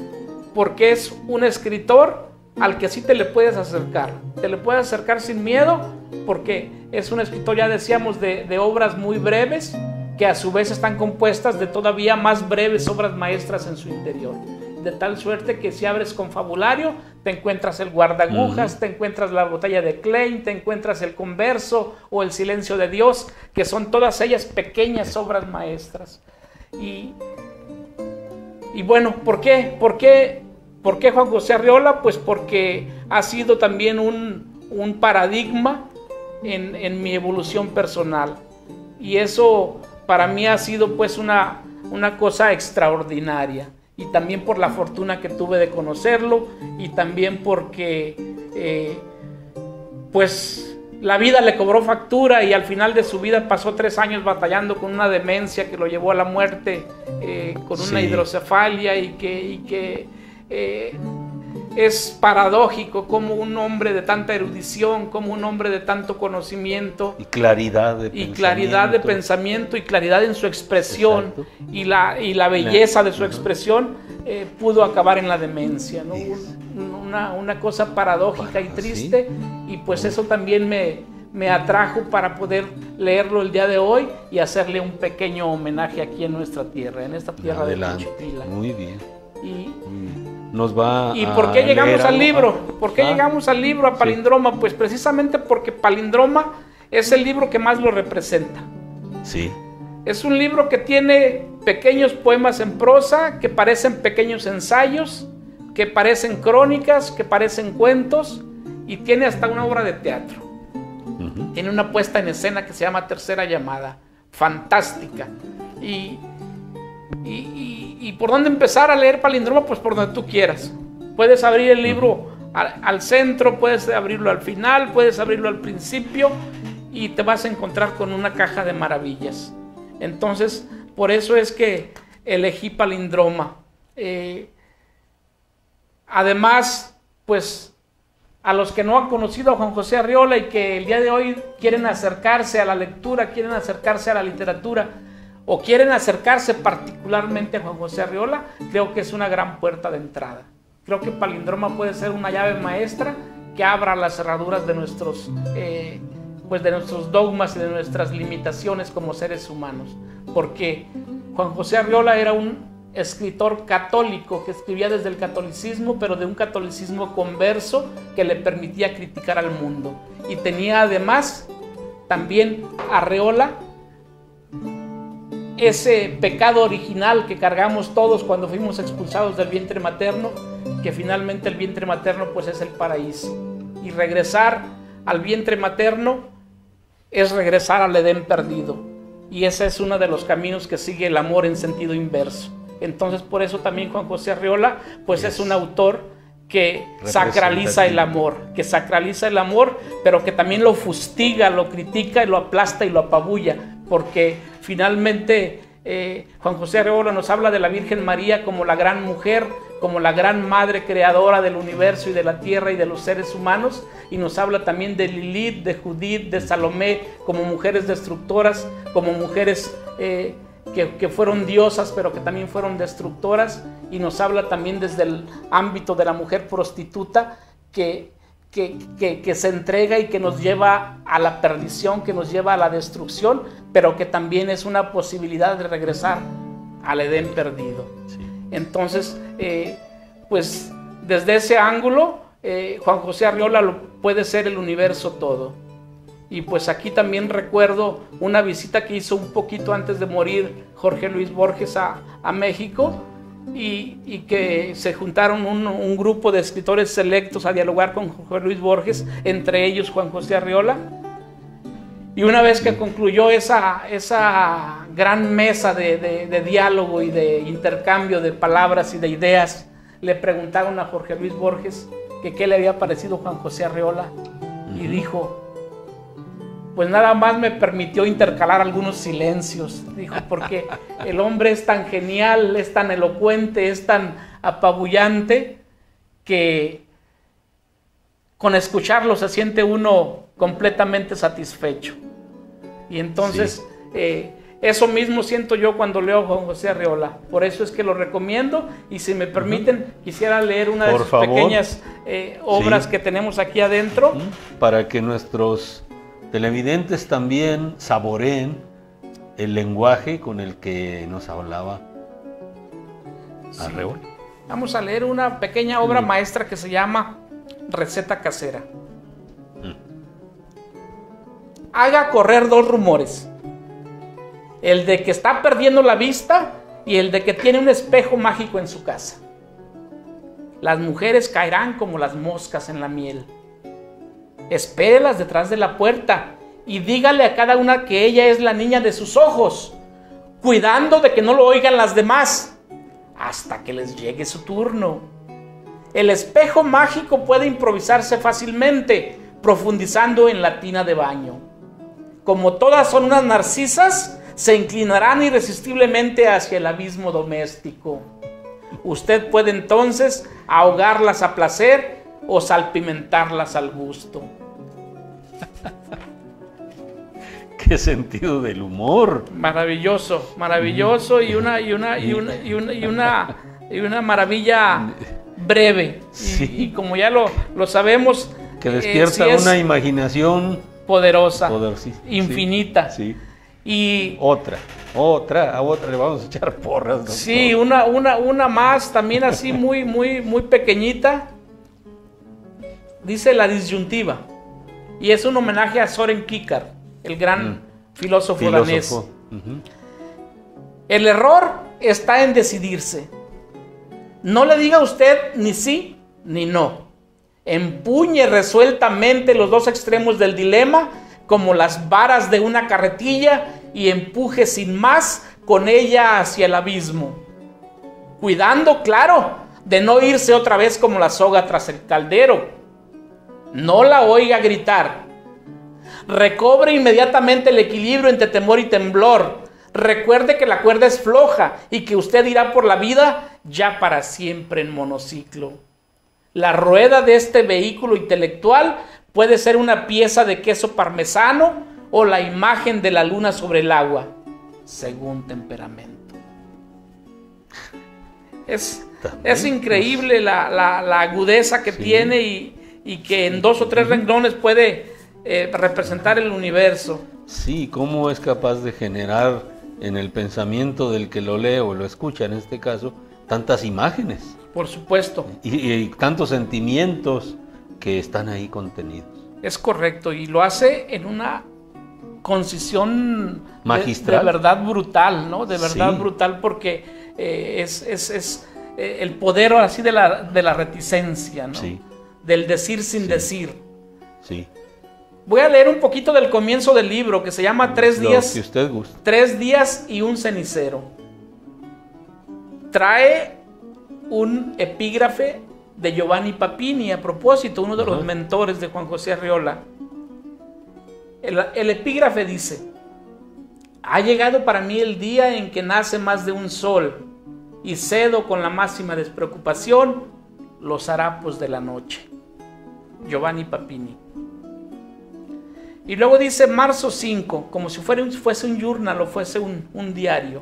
porque es un escritor al que sí te le puedes acercar. Te le puedes acercar sin miedo, porque es un escritor, ya decíamos, de obras muy breves, que a su vez están compuestas de todavía más breves obras maestras en su interior. De tal suerte que si abres Confabulario, te encuentras el Guardagujas, te encuentras la Botella de Klein, te encuentras el Converso o el Silencio de Dios, que son todas ellas pequeñas obras maestras. Y bueno, ¿por qué Juan José Arriola? Pues porque ha sido también un paradigma en mi evolución personal. Y eso para mí ha sido pues una cosa extraordinaria. Y también por la fortuna que tuve de conocerlo, y también porque pues la vida le cobró factura, y al final de su vida pasó 3 años batallando con una demencia que lo llevó a la muerte, con una hidrocefalia, y que es paradójico como un hombre de tanta erudición, como un hombre de tanto conocimiento y claridad de pensamiento y claridad en su expresión, y la belleza de su expresión, pudo acabar en la demencia, ¿no? Una cosa paradójica y triste, y pues eso también me atrajo para poder leerlo el día de hoy y hacerle un pequeño homenaje aquí en nuestra tierra, en esta tierra de Cuchipila. Muy bien. ¿Y por qué llegamos al libro? ¿Por qué llegamos al libro, a Palindroma? Pues precisamente porque Palindroma es el libro que más lo representa. Sí. Es un libro que tiene pequeños poemas en prosa que parecen pequeños ensayos, que parecen crónicas, que parecen cuentos, y tiene hasta una obra de teatro. Tiene una puesta en escena que se llama Tercera Llamada, fantástica. ¿Y por dónde empezar a leer Palíndromo? Pues por donde tú quieras. Puedes abrir el libro al centro, puedes abrirlo al final, puedes abrirlo al principio, y te vas a encontrar con una caja de maravillas. Entonces, por eso es que elegí Palíndroma. Además, pues, a los que no han conocido a Juan José Arriola y que el día de hoy quieren acercarse a la lectura, quieren acercarse a la literatura, o quieren acercarse particularmente a Juan José Arriola, creo que es una gran puerta de entrada. Creo que Palíndroma puede ser una llave maestra que abra las cerraduras de nuestros dogmas y de nuestras limitaciones como seres humanos. Porque Juan José Arriola era un escritor católico que escribía desde el catolicismo, pero de un catolicismo converso que le permitía criticar al mundo. Y tenía además también Arriola ese pecado original que cargamos todos cuando fuimos expulsados del vientre materno, que finalmente el vientre materno pues es el paraíso, y regresar al vientre materno es regresar al Edén perdido, y ese es uno de los caminos que sigue el amor en sentido inverso. Entonces por eso también Juan José Arriola pues es un autor que sacraliza el amor, pero que también lo fustiga, lo critica y lo aplasta y lo apabulla, porque finalmente Juan José Arriola nos habla de la Virgen María como la gran mujer, como la gran madre creadora del universo y de la tierra y de los seres humanos, y nos habla también de Lilith, de Judith, de Salomé como mujeres destructoras, como mujeres que fueron diosas pero que también fueron destructoras, y nos habla también desde el ámbito de la mujer prostituta que se entrega y que nos lleva a la perdición, que nos lleva a la destrucción, pero que también es una posibilidad de regresar al Edén perdido. Sí. Entonces, pues desde ese ángulo, Juan José Arriola puede ser el universo todo. Y pues aquí también recuerdo una visita que hizo un poquito antes de morir Jorge Luis Borges a México, y que se juntaron un grupo de escritores selectos a dialogar con Jorge Luis Borges, entre ellos Juan José Arriola. Y una vez que concluyó esa gran mesa de diálogo y de intercambio de palabras y de ideas, le preguntaron a Jorge Luis Borges que qué le había parecido Juan José Arriola, y dijo: pues nada más me permitió intercalar algunos silencios, dijo, porque el hombre es tan genial, es tan elocuente, es tan apabullante, que con escucharlo se siente uno completamente satisfecho. Y entonces, eso mismo siento yo cuando leo a Juan José Arriola. Por eso es que lo recomiendo, y si me permiten, quisiera leer una de sus pequeñas obras que tenemos aquí adentro. Para que nuestros televidentes también saboreen el lenguaje con el que nos hablaba Arriola. Vamos a leer una pequeña obra maestra que se llama Receta Casera. Haga correr dos rumores: el de que está perdiendo la vista y el de que tiene un espejo mágico en su casa. Las mujeres caerán como las moscas en la miel. Espérelas detrás de la puerta y dígale a cada una que ella es la niña de sus ojos, cuidando de que no lo oigan las demás, hasta que les llegue su turno. El espejo mágico puede improvisarse fácilmente, profundizando en la tina de baño. Como todas son unas narcisas, se inclinarán irresistiblemente hacia el abismo doméstico. Usted puede entonces ahogarlas a placer o salpimentarlas al gusto. Qué sentido del humor. Maravilloso, maravilloso, y una maravilla breve. Sí. Y como ya lo sabemos, que despierta una imaginación poderosa, sí, infinita. Sí. Y otra, le vamos a echar porras, doctor. Sí, una más, también así muy pequeñita. Dice La disyuntiva, y es un homenaje a Soren Kierkegaard, el gran filósofo danés. El error está en decidirse. No le diga a usted ni sí ni no. Empuñe resueltamente los dos extremos del dilema como las varas de una carretilla y empuje sin más con ella hacia el abismo. Cuidando, claro, de no irse otra vez como la soga tras el caldero. No la oiga gritar. Recobre inmediatamente el equilibrio entre temor y temblor. Recuerde que la cuerda es floja y que usted irá por la vida ya para siempre en monociclo. La rueda de este vehículo intelectual puede ser una pieza de queso parmesano o la imagen de la luna sobre el agua, según temperamento. Es increíble la agudeza que tiene y que en 2 o 3 renglones puede representar el universo. Sí, cómo es capaz de generar en el pensamiento del que lo lee o lo escucha, en este caso, tantas imágenes. Por supuesto. Y tantos sentimientos que están ahí contenidos. Es correcto, y lo hace en una concisión magistral. De verdad brutal, ¿no? De verdad sí. Brutal, porque es el poder así de la reticencia, ¿no? Sí. Del decir sin decir. Sí. Voy a leer un poquito del comienzo del libro, que se llama 3 días. Lo que usted guste. 3 días y un cenicero. Trae un epígrafe de Giovanni Papini, a propósito, uno de los mentores de Juan José Arriola. El epígrafe dice: ha llegado para mí el día en que nace más de un sol y cedo con la máxima despreocupación los harapos de la noche. Giovanni Papini. Y luego dice marzo 5, como si fuese un journal o fuese un diario.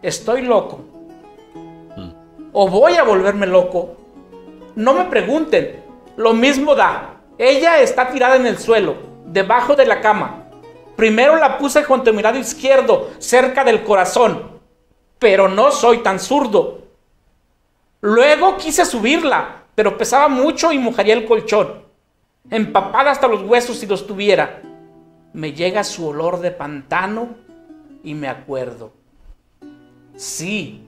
Estoy loco. O voy a volverme loco. No me pregunten, lo mismo da. Ella está tirada en el suelo, debajo de la cama. Primero la puse junto a mi lado izquierdo, cerca del corazón, pero no soy tan zurdo. Luego quise subirla, pero pesaba mucho y mojaría el colchón. Empapada hasta los huesos si los tuviera. Me llega su olor de pantano y me acuerdo. Sí,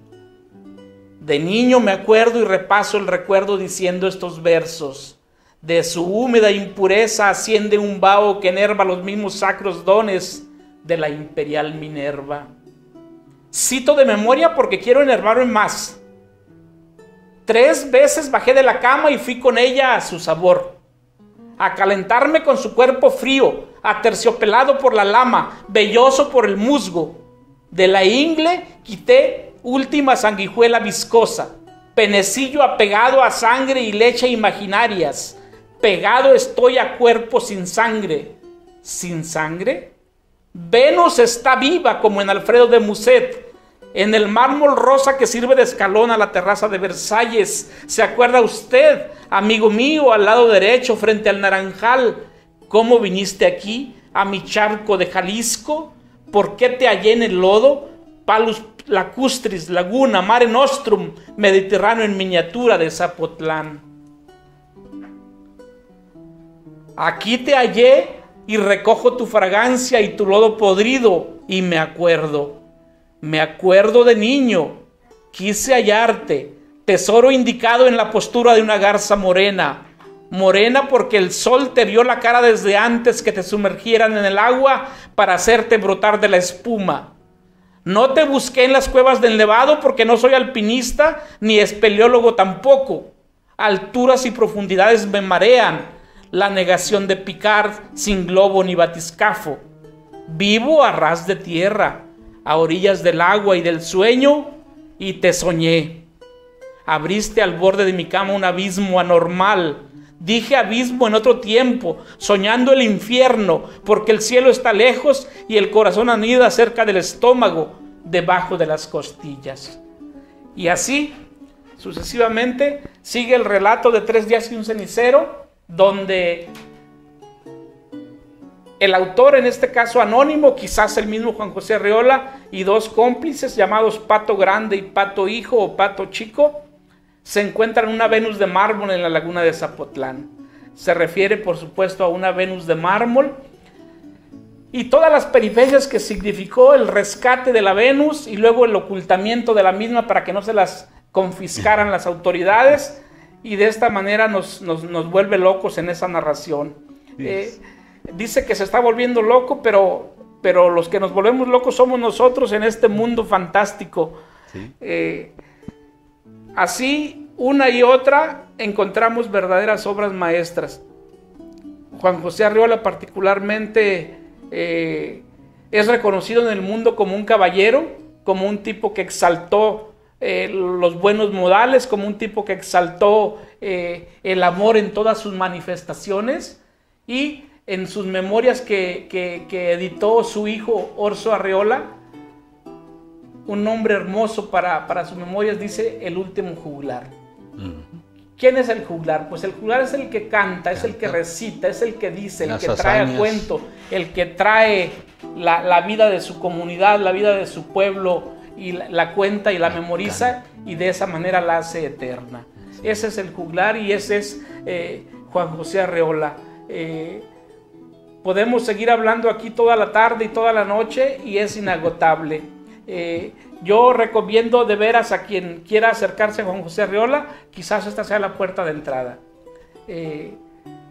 de niño me acuerdo y repaso el recuerdo diciendo estos versos. De su húmeda impureza asciende un vaho que enerva los mismos sacros dones de la imperial Minerva. Cito de memoria porque quiero enervarme más. 3 veces bajé de la cama y fui con ella a su sabor, a calentarme con su cuerpo frío, aterciopelado por la lama, velloso por el musgo. De la ingle quité última sanguijuela viscosa, penecillo apegado a sangre y leche imaginarias. Pegado estoy a cuerpo sin sangre. ¿Sin sangre? Venus está viva como en Alfredo de Musset, en el mármol rosa que sirve de escalón a la terraza de Versalles. ¿Se acuerda usted, amigo mío, al lado derecho frente al naranjal, cómo viniste aquí, a mi charco de Jalisco? ¿Por qué te hallé en el lodo? Palus lacustris, laguna, mare nostrum, Mediterráneo en miniatura de Zapotlán. Aquí te hallé y recojo tu fragancia y tu lodo podrido, y me acuerdo de niño, quise hallarte, tesoro indicado en la postura de una garza morena, morena porque el sol te vio la cara desde antes que te sumergieran en el agua para hacerte brotar de la espuma. No te busqué en las cuevas del Nevado porque no soy alpinista ni espeleólogo tampoco. Alturas y profundidades me marean, la negación de Picard sin globo ni batiscafo. Vivo a ras de tierra, a orillas del agua y del sueño, y te soñé. Abriste al borde de mi cama un abismo anormal. Dije abismo en otro tiempo, soñando el infierno, porque el cielo está lejos y el corazón anida cerca del estómago, debajo de las costillas. Y así, sucesivamente, sigue el relato de 3 días y un cenicero, donde el autor, en este caso anónimo, quizás el mismo Juan José Arriola, y 2 cómplices llamados Pato Grande y Pato Hijo o Pato Chico, se encuentran en una Venus de mármol en la laguna de Zapotlán. Se refiere, por supuesto, a una Venus de mármol y todas las peripecias que significó el rescate de la Venus y luego el ocultamiento de la misma para que no se las confiscaran las autoridades, y de esta manera nos vuelve locos en esa narración. Dice que se está volviendo loco, pero los que nos volvemos locos somos nosotros en este mundo fantástico. Sí. Así, una y otra, encontramos verdaderas obras maestras. Juan José Arriola particularmente es reconocido en el mundo como un caballero, como un tipo que exaltó los buenos modales, como un tipo que exaltó el amor en todas sus manifestaciones, y en sus memorias que editó su hijo Orso Arriola, un nombre hermoso para sus memorias, dice El último juglar. ¿Quién es el juglar? Pues el juglar es el que canta, es el que recita, es el que dice, el que trae a cuento, el que trae la vida de su comunidad, la vida de su pueblo, y la cuenta y la memoriza, y de esa manera la hace eterna. Ese es el juglar, y ese es Juan José Arriola. Podemos seguir hablando aquí toda la tarde y toda la noche, y es inagotable. Yo recomiendo de veras a quien quiera acercarse a Juan José Arriola, quizás esta sea la puerta de entrada.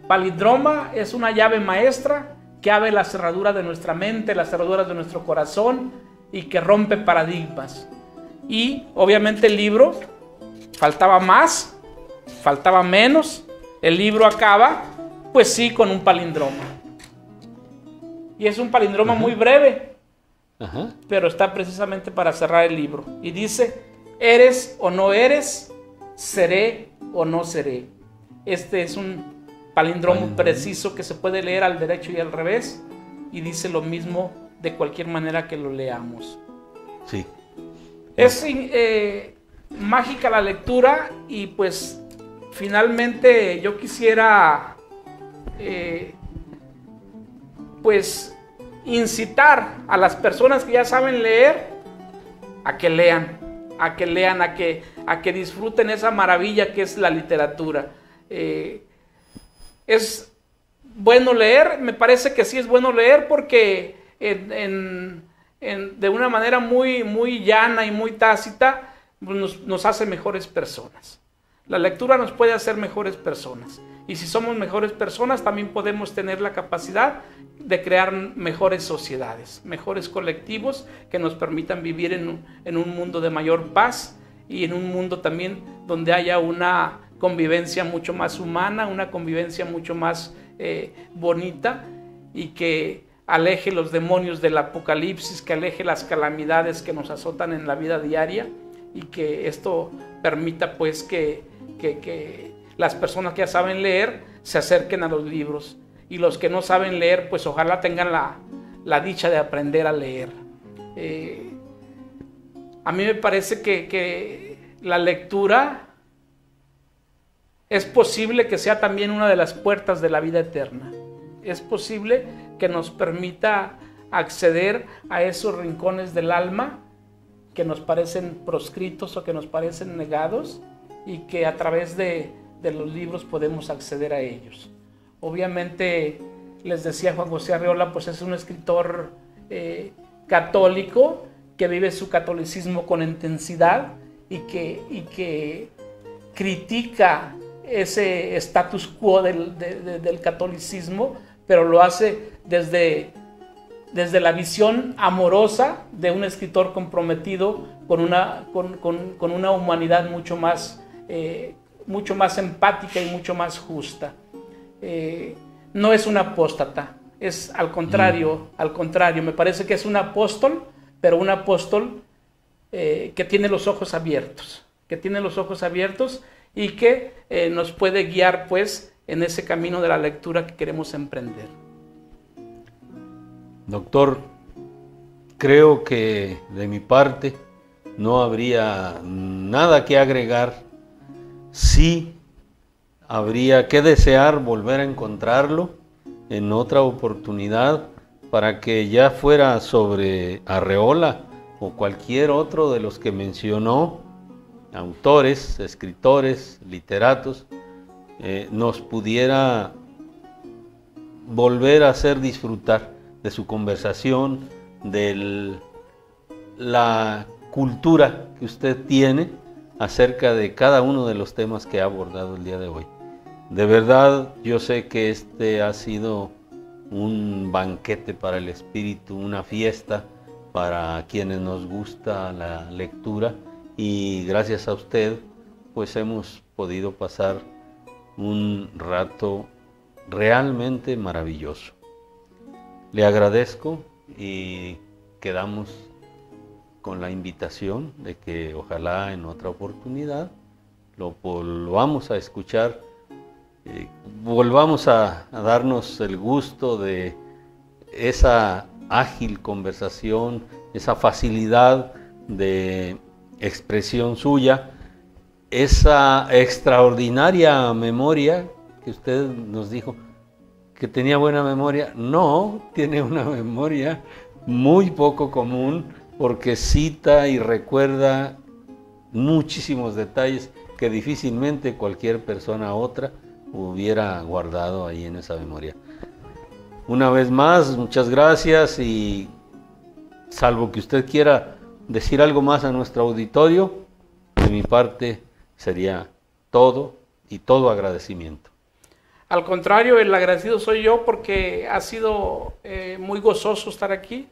Palindroma es una llave maestra que abre la cerradura de nuestra mente, las cerraduras de nuestro corazón, y que rompe paradigmas. Y obviamente el libro, faltaba más, faltaba menos, el libro acaba, pues sí, con un palindroma. Y es un palindroma muy breve, pero está precisamente para cerrar el libro. Y dice: eres o no eres, seré o no seré. Este es un palindromo preciso que se puede leer al derecho y al revés, y dice lo mismo de cualquier manera que lo leamos. Sí. Es mágica la lectura, y pues finalmente yo quisiera pues incitar a las personas que ya saben leer a que lean, a que disfruten esa maravilla que es la literatura. Es bueno leer, me parece que sí es bueno leer, porque de una manera muy llana y muy tácita nos hace mejores personas. La lectura nos puede hacer mejores personas, y si somos mejores personas también podemos tener la capacidad de crear mejores sociedades, mejores colectivos que nos permitan vivir en un mundo de mayor paz, y en un mundo también donde haya una convivencia mucho más humana, una convivencia mucho más bonita, y que aleje los demonios del apocalipsis, que aleje las calamidades que nos azotan en la vida diaria, y que esto permita pues que las personas que ya saben leer se acerquen a los libros, y los que no saben leer pues ojalá tengan la dicha de aprender a leer. A mí me parece que la lectura es posible que sea también una de las puertas de la vida eterna. Es posible que nos permita acceder a esos rincones del alma que nos parecen proscritos o que nos parecen negados, y que a través de los libros podemos acceder a ellos. Obviamente, les decía, Juan José Arriola pues es un escritor católico que vive su catolicismo con intensidad, y que critica ese status quo del catolicismo, pero lo hace desde la visión amorosa de un escritor comprometido con una humanidad mucho más empática y mucho más justa. No es un apóstata, es al contrario, me parece que es un apóstol, pero un apóstol que tiene los ojos abiertos, y que nos puede guiar pues en ese camino de la lectura que queremos emprender. Doctor, creo que de mi parte no habría nada que agregar. Sí habría que desear volver a encontrarlo en otra oportunidad, para que ya fuera sobre Arriola o cualquier otro de los que mencionó, autores, escritores, literatos, nos pudiera volver a hacer disfrutar de su conversación, de la cultura que usted tiene acerca de cada uno de los temas que ha abordado el día de hoy. De verdad, yo sé que este ha sido un banquete para el espíritu, una fiesta para quienes nos gusta la lectura, y gracias a usted pues hemos podido pasar un rato realmente maravilloso. Le agradezco y quedamos con la invitación de que ojalá en otra oportunidad lo volvamos a escuchar, volvamos a darnos el gusto de esa ágil conversación, esa facilidad de expresión suya, esa extraordinaria memoria que usted nos dijo que tenía buena memoria. No, tiene una memoria muy poco común, porque cita y recuerda muchísimos detalles que difícilmente cualquier persona otra hubiera guardado ahí en esa memoria. Una vez más, muchas gracias, y salvo que usted quiera decir algo más a nuestro auditorio, de mi parte sería todo, y todo agradecimiento. Al contrario, el agradecido soy yo, porque ha sido muy gozoso estar aquí.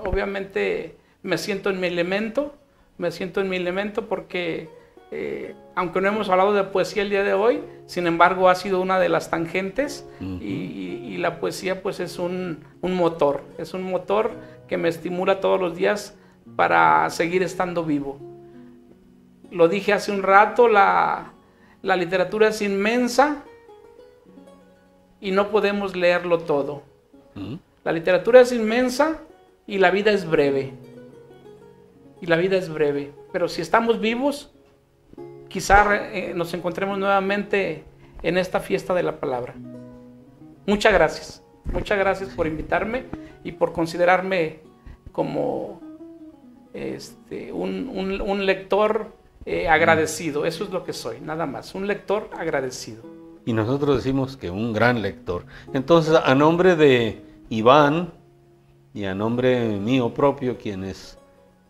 Obviamente me siento en mi elemento, porque aunque no hemos hablado de poesía el día de hoy, sin embargo ha sido una de las tangentes. Y la poesía pues es un motor que me estimula todos los días para seguir estando vivo. Lo dije hace un rato, la literatura es inmensa y no podemos leerlo todo. La literatura es inmensa y la vida es breve. Pero si estamos vivos, quizá nos encontremos nuevamente en esta fiesta de la palabra. Muchas gracias por invitarme y por considerarme como un lector agradecido. Eso es lo que soy, nada más, un lector agradecido. Y nosotros decimos que un gran lector. Entonces, a nombre de Iván y a nombre mío propio, quienes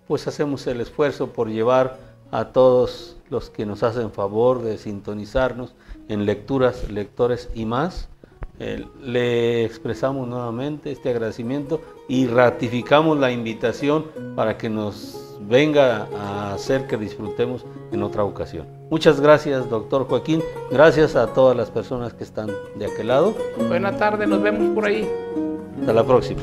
pues hacemos el esfuerzo por llevar a todos los que nos hacen favor de sintonizarnos en Lecturas, Lectores y más, le expresamos nuevamente este agradecimiento y ratificamos la invitación para que nos venga a hacer que disfrutemos en otra ocasión. Muchas gracias, doctor Joaquín. Gracias a todas las personas que están de aquel lado. Buena tarde, nos vemos por ahí. Hasta la próxima.